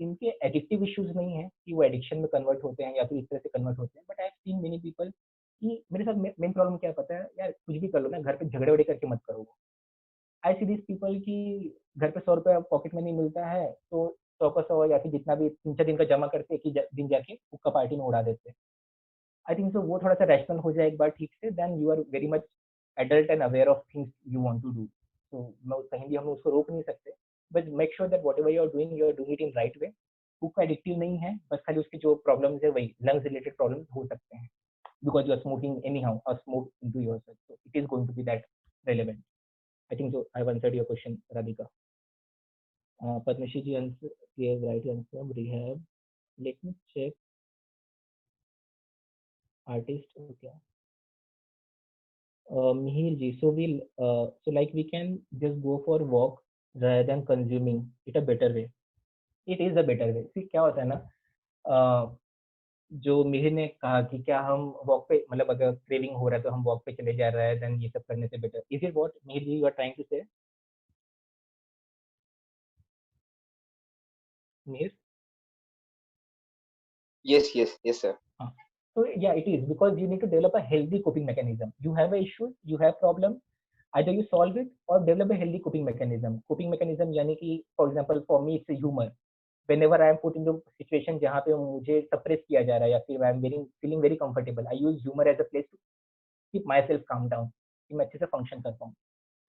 इनके एडिक्टिव इश्यूज नहीं है कि वो एडिक्शन में कन्वर्ट होते हैं या फिर इस तरह से कन्वर्ट होते हैं. But I have seen many people कि मेरे साथ मेन प्रॉब्लम क्या है पता है यार, कुछ भी कर लो ना, घर पे झगड़े वगड़े करके मत करो. आई सी दिस पीपल की घर पे 100 रुपया पॉकेट मनी मिलता है तो 100 का 100 या फिर जितना भी 3-4 दिन का जमा करके एक ही दिन जाके हुक्का पार्टी में उड़ा देते हैं. आई थिंक सो वो थोड़ा सा रैशनल हो जाए एक बार ठीक से, then you are very much adult and aware of things you want to do. तो कहीं भी हम उसको रोक नहीं सकते, but make sure that whatever you are doing it in right way. Hookah addictive नहीं है, बस खाली उसके जो प्रॉब्लम्स है वही लंग्स रिलेटेड प्रॉब्लम्स हो सकते हैं because you are smoking anyhow or smoke into yourself. So it is going to be that relevant. I think so I have answered your question, Radhika. Padmashi ji gave right answer. Rehab. Let me check. Artist. Okay. Mihir ji. So like we can just go for walk rather than consuming it a better way. It is a better way. See क्या होता है ना, जो मिहिर ने कहा कि क्या हम वॉक पे मतलब अगर क्रेविंग हो रहा है तो हम वॉक पे चले जा रहे हैं देन ये सब करने से better. Is it what Mihir ji you are trying to say? Mihir? Yes, sir. So yeah, it is because you need to develop a healthy coping mechanism. You have a issue, you have problem, either you solve it or develop a healthy coping mechanism. Coping mechanism यानी कि for example for me it's a humor. Whenever I am put into situation जहाँ पे मुझे suppress किया जा रहा है या फिर I am feeling very comfortable, I use humor as a place to keep myself calm down कि मैं अच्छे से function कर पाऊँ.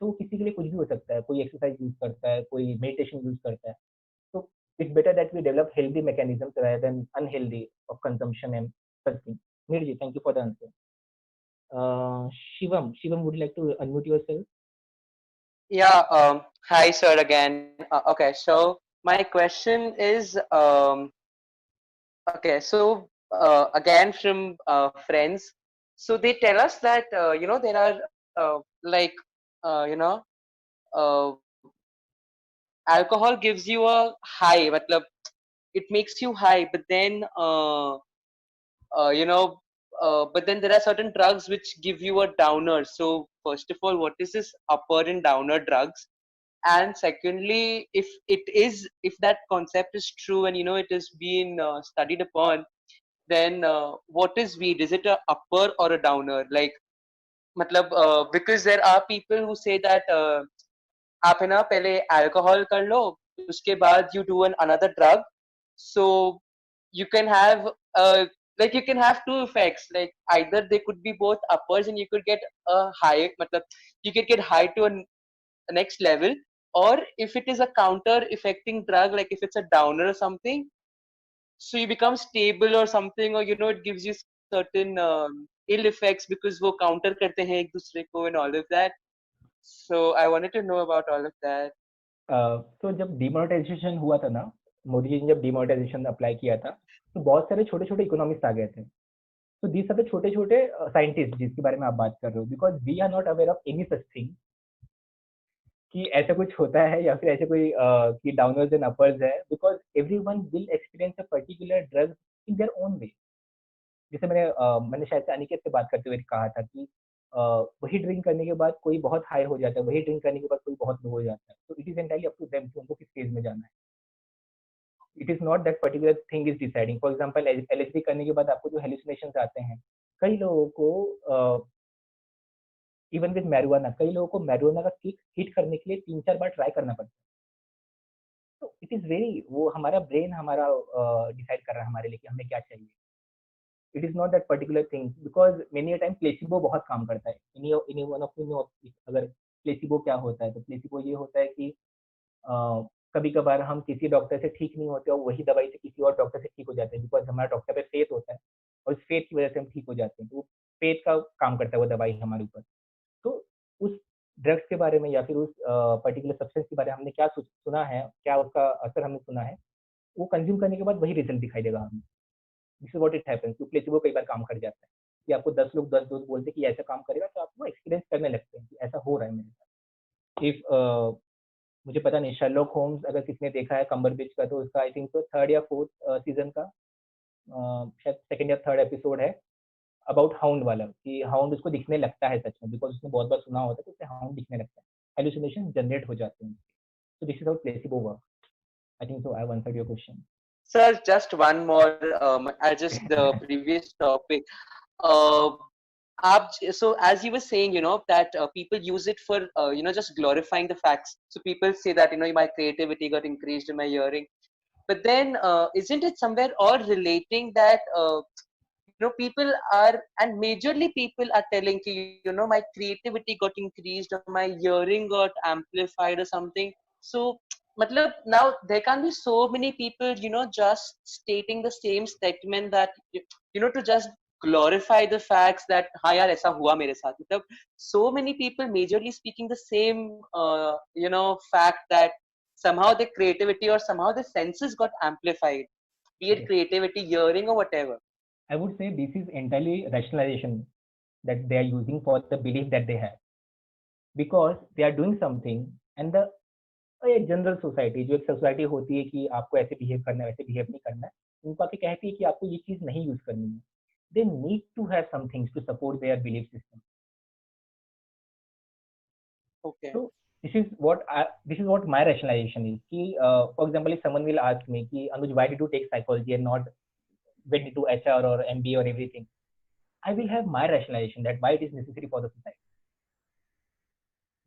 तो किसी के लिए कुछ भी हो सकता है, कोई exercise यूज करता है, कोई meditation यूज करता है. तो it's better that we develop healthy mechanisms rather than unhealthy of consumption and such things. Mirji, thank you for the answer. Shivam, would you like to unmute yourself? Yeah. Hi, sir. Again. Okay. So my question is, okay. So again from friends. So they tell us that there are like alcohol gives you a high. Matlab, it makes you high, but then but then there are certain drugs which give you a downer. So first of all, what is this upper and downer drugs? And secondly, if that concept is true and it is being studied upon, then what is weed? Is it a upper or a downer? Like, matlab, because there are people who say that आप है ना पहले alcohol कर लो, उसके बाद you do another drug, so you can have like you can have two effects, like either they could be both uppers and you could get a high, matlab, you could get high to a next level, or if it is a counter affecting drug, like if it's a downer or something, so you become stable or something, or it gives you certain ill effects because वो counter करते हैं एक दूसरे को and all of that. So I wanted to know about all of that. तो जब demonetization हुआ था ना, मोदी जी ने जब डिमोनेटाइजेशन अप्लाई किया था, तो बहुत सारे छोटे छोटे इकोनॉमिस्ट आ गए थे. तो दीज आर द छोटे छोटे साइंटिस्ट जिसके बारे में आप बात कर रहे हो, because we are not aware of any such thing कि ऐसा कुछ होता है या फिर ऐसे कोई कि डाउनवर्ड्स एंड अपर्स है, because everyone will experience a particular drug in their own way. जैसे मैंने शायद से अनिकेत से बात करते हुए कहा था कि वही ड्रिंक करने के बाद कोई बहुत हाई हो जाता है, वही ड्रिंक करने के बाद कोई बहुत लो हो जाता है. तो it is entirely up to them कि उनको किस फेज में जाना है. It is not that particular thing is deciding. For example LSD करने के बाद आपको जो हेलुसिनेशंस आते हैं, कई लोगों को इवन विद मैरिजुआना, कई लोगों को मैरिजुआना का किक हिट करने के लिए 3-4 बार ट्राई करना पड़ता है. तो इट इज वेरी, वो हमारा ब्रेन हमारा डिसाइड कर रहा है हमारे लिए कि हमें क्या चाहिए. It is not that particular thing, because many a time placebo बहुत काम करता है. In one of you know, अगर प्लेसिबो क्या होता है, तो प्लेसिबो ये होता है कि कभी कभार हम किसी डॉक्टर से ठीक नहीं होते और वही दवाई से किसी और डॉक्टर से ठीक हो जाते हैं, बिकॉज हमारा डॉक्टर पे फेथ होता है और उस फेथ की वजह से हम ठीक हो जाते हैं. तो फेथ का काम करता है वो दवाई हमारे ऊपर. तो उस ड्रग्स के बारे में या फिर उस पर्टिकुलर सब्सटेंस के बारे में हमने क्या सुना है, क्या उसका असर हमने सुना है, वो कंज्यूम करने के बाद वही रिजल्ट दिखाई देगा हमें. This is what it happens. तो प्लेसिबो कई बार काम कर जाता है कि आपको 10 लोग 10 दोस्त बोलते हैं कि ऐसा काम करेगा, तो आप वो एक्सपीरियंस करने लगते हैं कि ऐसा हो रहा है मेरे साथ. इफ मुझे पता नहीं शर्लॉक होम्स अगर किसने देखा है कम्बरबैच का, तो उसका आई थिंक तो 3rd या 4th सीजन का शायद 2nd या 3rd एपिसोड है अबाउट हाउंड वाला, कि हाउंड उसको दिखने लगता है सच में, बिकॉज उसने बहुत बार सुना होता है, तो उसे हाउंड दिखने लगता है, हेलुसिनेशन जनरेट हो जाते हैं. So this is how placebo works. I think so. I have answered your question. Sir, just one more. I just the previous topic. Uh, so as you were saying, that people use it for just glorifying the facts. So people say that my creativity got increased in my hearing, but then isn't it somewhere or relating that people are, and majorly people are telling my creativity got increased or my hearing got amplified or something. So matlab, now there can be so many people just stating the same statement that to just glorify the facts that ha yaar aisa hua mere sath. Matlab, so many people majorly speaking the same fact that somehow the creativity or somehow the senses got amplified, be it creativity, hearing or whatever. I would say this is entirely rationalization that they are using for the belief that they have, because they are doing something and the एक general society, जो एक society होती है कि आपको ऐसे behave करना है, वैसे बिहेव नहीं करना है, उनको आके कहती है कि आपको ये चीज नहीं यूज करनी है. They need to have some things to support their belief system. Okay. So this is what my rationalization is. कि for example, if someone will ask me कि Anuj, why did you take psychology and not went into HR or MBA or everything, I will have my rationalization that why it is necessary for the society.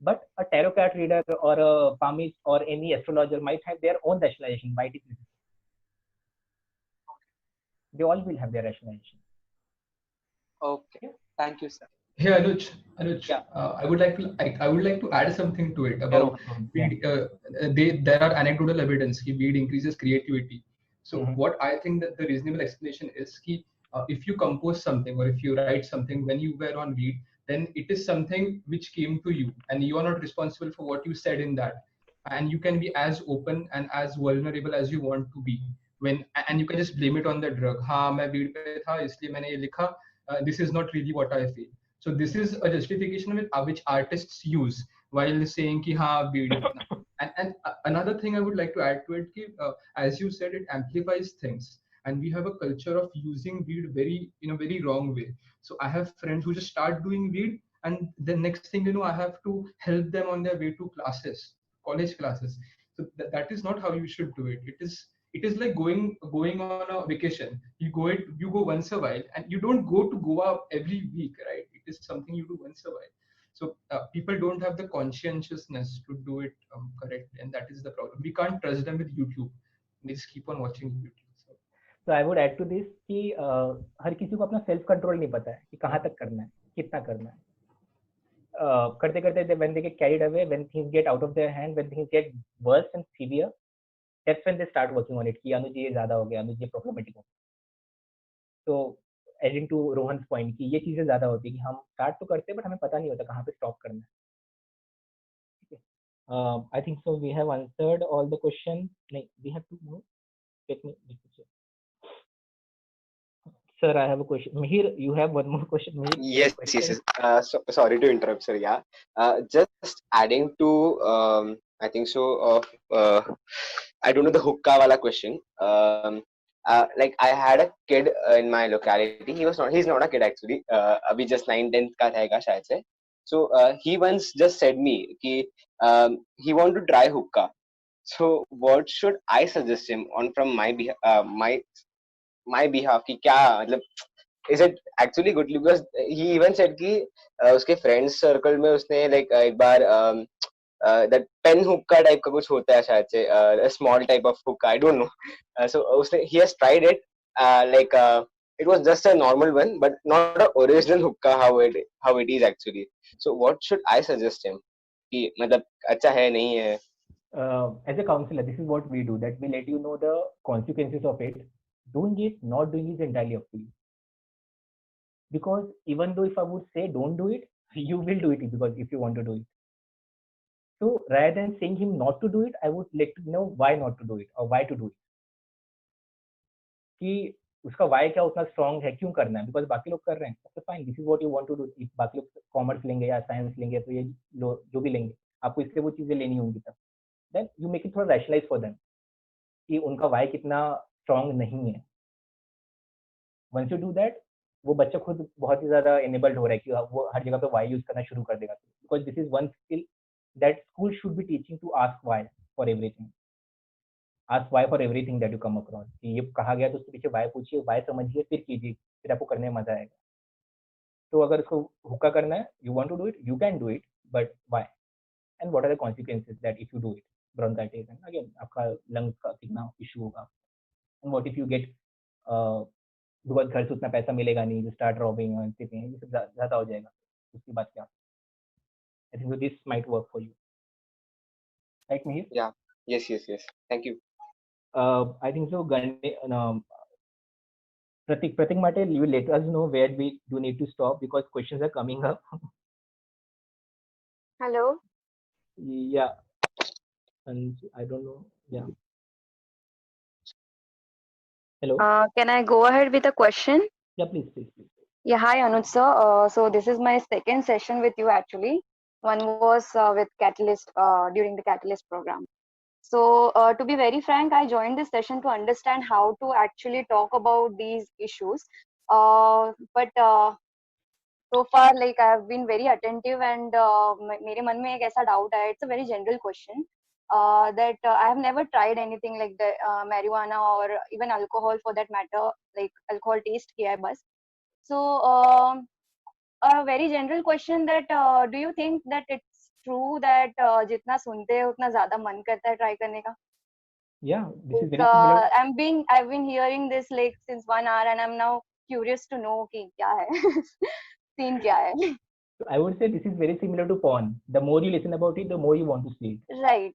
But a tarot card reader or a palmist or any astrologer might have their own rationalization why it is necessary. They all will have their rationalization. Okay, thank you, sir. Hey Anuj, Yeah. I would like to add something to it about weed. There are anecdotal evidence that weed increases creativity. So what I think that the reasonable explanation is कि if you compose something or if you write something when you were on weed, then it is something which came to you and you are not responsible for what you said in that, and you can be as open and as vulnerable as you want to be and you can just blame it on the drug. हाँ मैं weed पे था इसलिए मैंने ये लिखा. This is not really what I feel. So this is a justification which artists use while saying ki ha weed. And another thing I would like to add to it ki, as you said, it amplifies things, and we have a culture of using weed in a very wrong way. So I have friends who just start doing weed, and the next thing I have to help them on their way to classes, college classes. So that is not how you should do it. It is like going on a vacation. You go once a while, and you don't go to Goa every week, right? It is something you do once a while. So people don't have the conscientiousness to do it correct, and that is the problem. We can't trust them with YouTube. They just keep on watching YouTube. So I would add to this कि हर किसी को अपना self control नहीं पता है कि कहाँ तक करना है, कितना करना है. करते करते when they get carried away, when things get out of their hand, when things get worse and severe, that's when they start working on it कि अनुज ये ज्यादा हो गया, अनुज ये प्रॉब्लमेटिक हो गया. तो adding to रोहन्स पॉइंट कि ये चीजें ज्यादा होती है कि हम स्टार्ट तो करते हैं बट हमें पता नहीं होता कहाँ पे स्टॉप करना है. I think so we have answered all the questions. नहीं, we have two more. let me check. Sir, I have a question. Mihir, you have one more question. Mihir, you have a Yes, yes, question? yes. So, sorry to interrupt, sir. Yeah. Just adding to, I think so. I don't know the hookah wala question. Like I had a kid in my locality. He's not a kid actually. Abhi just 9th, 10th का रहेगा शायद से. So he once just said me कि he want to try hookah. So what should I suggest him on from my behalf कि क्या मतलब is it actually good because he even said कि उसके friends circle में उसने like एक बार that pen hookah type का कुछ होता है शायद से a small type of hookah I don't know so उसने he has tried it like it was just a normal one but not a original hookah how it is actually so what should I suggest him कि मतलब अच्छा है नहीं है As a counselor, this is what we do, that we let you know the consequences of it. Doing it, not doing it is entirely up to you. Because even though if I would say don't do it, you will do it because if you want to do it. So rather than saying him not to do it, I would let you know why not to do it or why to do it. कि उसका why क्या उतना strong है, क्यों करना है, because बाकी लोग कर रहे हैं, तो fine, this is what you want to do. If बाकी लोग commerce लेंगे या science लेंगे तो ये जो भी लेंगे, आपको इससे वो चीजें लेनी होंगी तब. Then you make it थोड़ा rationalize for them कि उनका why कितना strong नहीं है. Once you do that, वो बच्चा खुद बहुत ही ज़्यादा enabled हो रहा है कि वो हर जगह पे why use करना शुरू कर देगा. Because this is one skill that school should be teaching to ask why for everything. Ask why for everything that you come across. कि ये कहा गया तो उसके पीछे why पूछिए, why समझिए, फिर कीजिए, फिर आपको करने में मजा आएगा. तो अगर उसको हुक्का करना है, you want to do it, you can do it, but why? And what are the consequences that if you do it? Bronchitis and again आपका lungs का कितना issue होगा. And what if you get because घर से उतना पैसा मिलेगा नहीं, you start robbing and thieving, ये सब ज़्यादा हो जाएगा. उसके बाद क्या? I think so this might work for you. Right, Mihir? Yeah. Yes. Thank you. I think so. Pratik Mate, you will let us know where we do need to stop because questions are coming up. Hello. Yeah. And I don't know. Yeah. Hello. Can I go ahead with a question? Yeah, please. Yeah, hi Anuj sir. So this is my second session with you actually. One was with Catalyst during the Catalyst program. So to be very frank, I joined this session to understand how to actually talk about these issues. But so far, like I have been very attentive and मेरे मन में एक ऐसा doubt है. It's a very general question. That I have never tried anything like the marijuana or even alcohol for that matter, like alcohol taste किया है बस. So a very general question that do you think that it's true that जितना सुनते हैं उतना ज़्यादा मन करता है try करने का? Yeah, this is very similar. I've been hearing this like since 1 hour and I'm now curious to know कि क्या है scene क्या है. I would say this is very similar to porn. The more you listen about it, the more you want to see it. Right.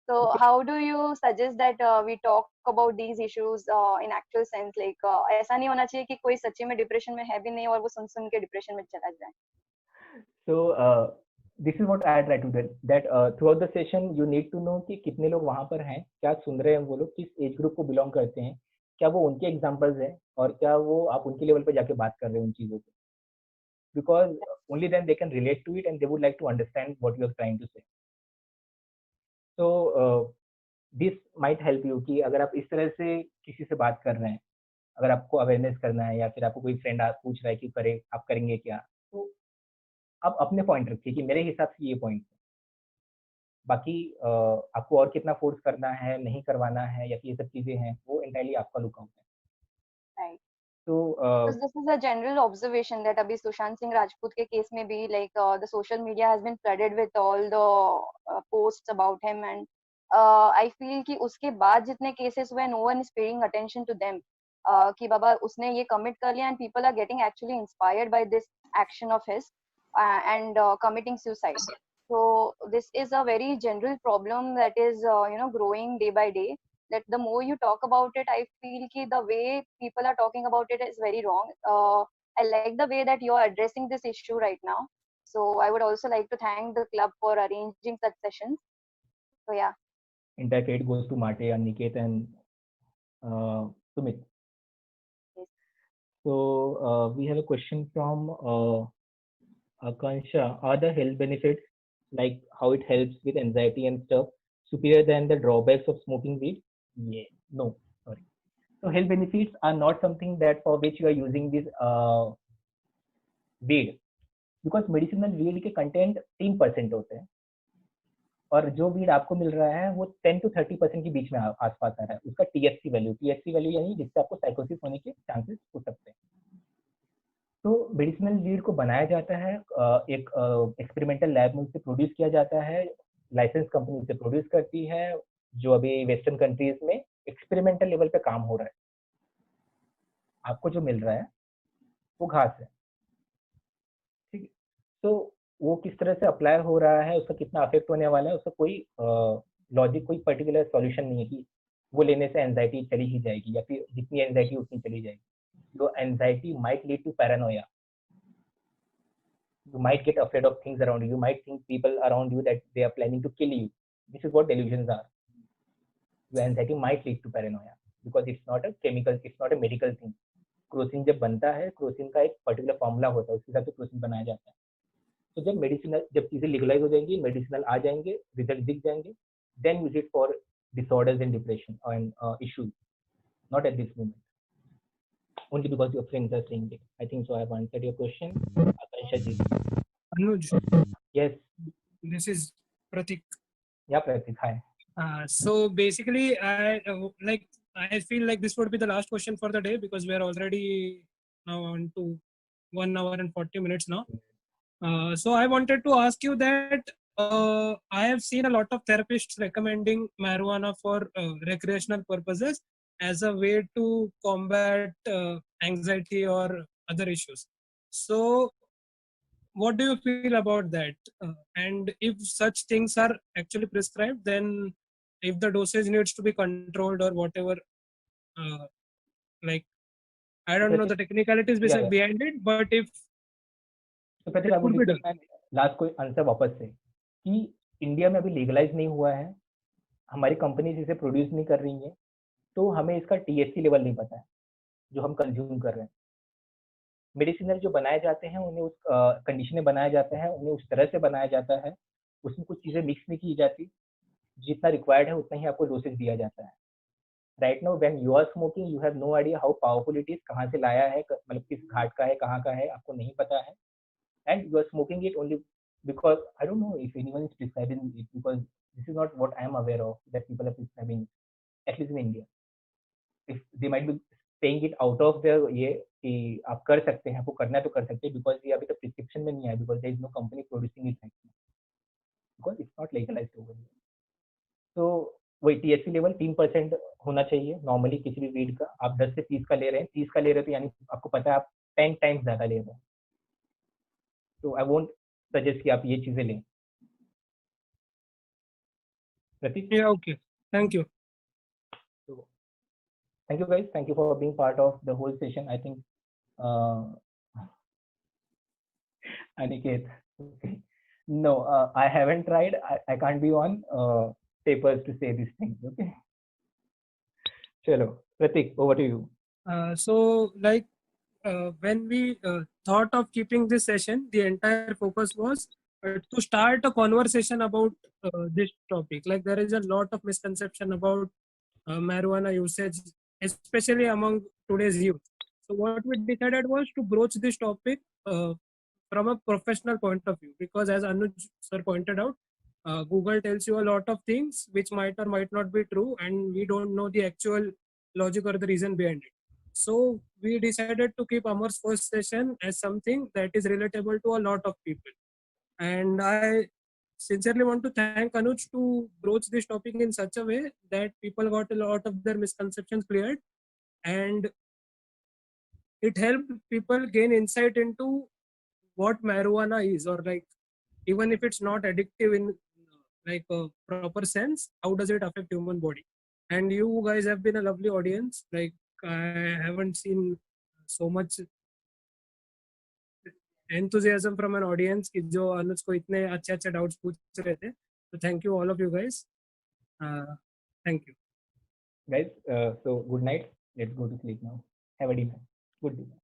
So how do you suggest that we talk about these issues in actual sense? Like ऐसा नहीं होना चाहिए कि कोई सच्ची में depression में है भी नहीं और वो सुन के डिप्रेशन में चला जाए. So this is what I try to do. That throughout the session you need to know कि कितने लोग वहाँ पर हैं, क्या सुन रहे हैं वो लोग, किस एज ग्रुप को बिलोंग करते हैं, क्या वो उनके एग्जाम्पल्स हैं और क्या वो आप उनके लेवल पे जाके बात कर रहे हैं उन चीज़ों पे. Because only then they can relate to it and they would like to understand what you are trying to say. So this might help you कि अगर आप इस तरह से किसी से बात कर रहे हैं, अगर आपको अवेयरनेस करना है या फिर आपको कोई फ्रेंड पूछ रहा है कि आप करेंगे क्या, तो आप अपने पॉइंट रखिए कि मेरे हिसाब से ये पॉइंट है. बाकी आपको और कितना फोर्स करना है, नहीं करवाना है या ये सब चीजें हैं, वो एंटायरली आपका लुकआउट है. Right. So because this is a general observation that अभी सुशांत सिंह राजपूत के केस में भी like the social media has been flooded with all the posts about him and I feel कि उसके बाद जितने cases हुए no one is paying attention to them कि बाबा उसने ये commit कर लिया and people are getting actually inspired by this action of his and committing suicide. So this is a very general problem that is growing day by day. That the more you talk about it, I feel कि the way people are talking about it is very wrong. I like the way that you are addressing this issue right now. So I would also like to thank the club for arranging such sessions. So yeah. Entire credit goes to Mate and Niket and Sumit. So we have a question from Akansha. Are the health benefits, like how it helps with anxiety and stuff, superior than the drawbacks of smoking weed? Yeah, no, sorry. So health benefits are not something that for which you are using this weed, because medicinal weed के content 3% होते हैं और जो weed आपको मिल रहा है वो 10 to 30% के बीच में आसपास आ रहा है। उसका THC वैल्यू यानी जिससे आपको साइकोसिस होने के चांसेस हो सकते हैं। तो मेडिसिनल वीड को बनाया जाता है, एक एक्सपेरिमेंटल लैब में उसे प्रोड्यूस किया जाता है, लाइसेंस कंपनी उसे प्रोड्यूस करती है, जो अभी वेस्टर्न कंट्रीज में एक्सपेरिमेंटल लेवल पे काम हो रहा है। आपको जो मिल रहा है वो घास है, ठीक है। तो वो किस तरह से अप्लाई हो रहा है, उसका कितना अफेक्ट होने वाला है, उसका कोई लॉजिक, कोई पर्टिकुलर सॉल्यूशन नहीं है कि वो लेने से एंजाइटी चली ही जाएगी या फिर जितनी एंजाइटी उतनी चली जाएगी। So anxiety might lead to paranoia. You might get afraid of things around you. You might think people around you that they are planning to kill you. This is what delusions are. Your anxiety might lead to paranoia because it's not a chemical, it's not a medical thing. Crocin जब बनता है, Crocin का एक particular formula होता है, उसके हिसाब से क्रोसिन बनाया जाता है। तो जब मेडिसिनल, जब चीजें लीगलाइज हो जाएंगी, मेडिसिनल आ जाएंगे, रिजल्ट दिख जाएंगे, then use it for disorders and depression and issues, not at this moment. Only because your friends are saying it. I think so I have answered your question. Akansha ji. Anuj. Yes. This is Pratik. Yeah, Pratik. Hi. So basically, I feel like this would be the last question for the day because we are already now on to 1 hour and 40 minutes now. So I wanted to ask you that I have seen a lot of therapists recommending marijuana for recreational purposes as a way to combat anxiety or other issues. So what do you feel about that? And if such things are actually prescribed, then if the dosage needs to be controlled or whatever, like I don't know the technicalities behind it, but if तो प्रतीक, I would like last कोई answer वापस से कि India में अभी legalise नहीं हुआ है, हमारी कंपनीज इसे प्रोड्यूस नहीं कर रही है, तो हमें इसका THC लेवल नहीं पता है जो हम कंज्यूम कर रहे हैं। मेडिसिनल जो बनाए जाते हैं उन्हें उस कंडीशन में बनाया जाता है, उन्हें उस तरह से बनाया जाता है, उसमें कुछ चीज़ें मिक्स नहीं की जाती, जितना रिक्वायर्ड है उतना ही आपको डोसेज दिया जाता है। Right now when you are smoking, you have no idea how powerful it is, कहाँ से लाया है, मतलब किस घाट का है, कहाँ का है, आपको नहीं पता है, and you are smoking it only because I don't know if anyone is prescribing it, because this is not what I am aware of that people are prescribing it, at least in India. If they might be saying it out of their ये कि आप कर सकते हैं, आपको करना है तो कर सकते हैं, because ये अभी तक प्रिस्क्रिप्शन में नहीं आया, because there is no company producing it right now, because it's not legalized over here. So वही THC लेवल 3% होना चाहिए नॉर्मली किसी भी वीड का। आप 10 से 30 का ले रहे हैं, 30 का ले रहे हैं तो यानी आपको पता है आप 10 टाइम्स ज़्यादा ले रहे हैं। तो आई वोंट सजेस्ट कि आप ये चीजें लें। प्रतीक? Yeah, okay. Thank you. So, thank you guys. Thank you for being part of the whole session. I think Aniket. Okay. No, I haven't tried. I can't be on papers to say these things. Okay. Chalo, Pratik, over to you. So, like when we thought of keeping this session, the entire focus was to start a conversation about this topic. Like there is a lot of misconception about marijuana usage, especially among today's youth. So what we decided was to broach this topic from a professional point of view, because as Anuj sir pointed out, Google tells you a lot of things which might or might not be true, and we don't know the actual logic or the reason behind it. So we decided to keep Amar's first session as something that is relatable to a lot of people. And I sincerely want to thank Anuj to broach this topic in such a way that people got a lot of their misconceptions cleared, and it helped people gain insight into what marijuana is, or like even if it's not addictive in like a proper sense, how does it affect human body. And you guys have been a lovely audience. Like I haven't seen so much enthusiasm from an audience कि जो अनुज को इतने अच्छे doubts पूछ रहे थे. So thank you all of you guys. Thank you. Guys, so good night. Let's go to sleep now. Have a dinner. Good night.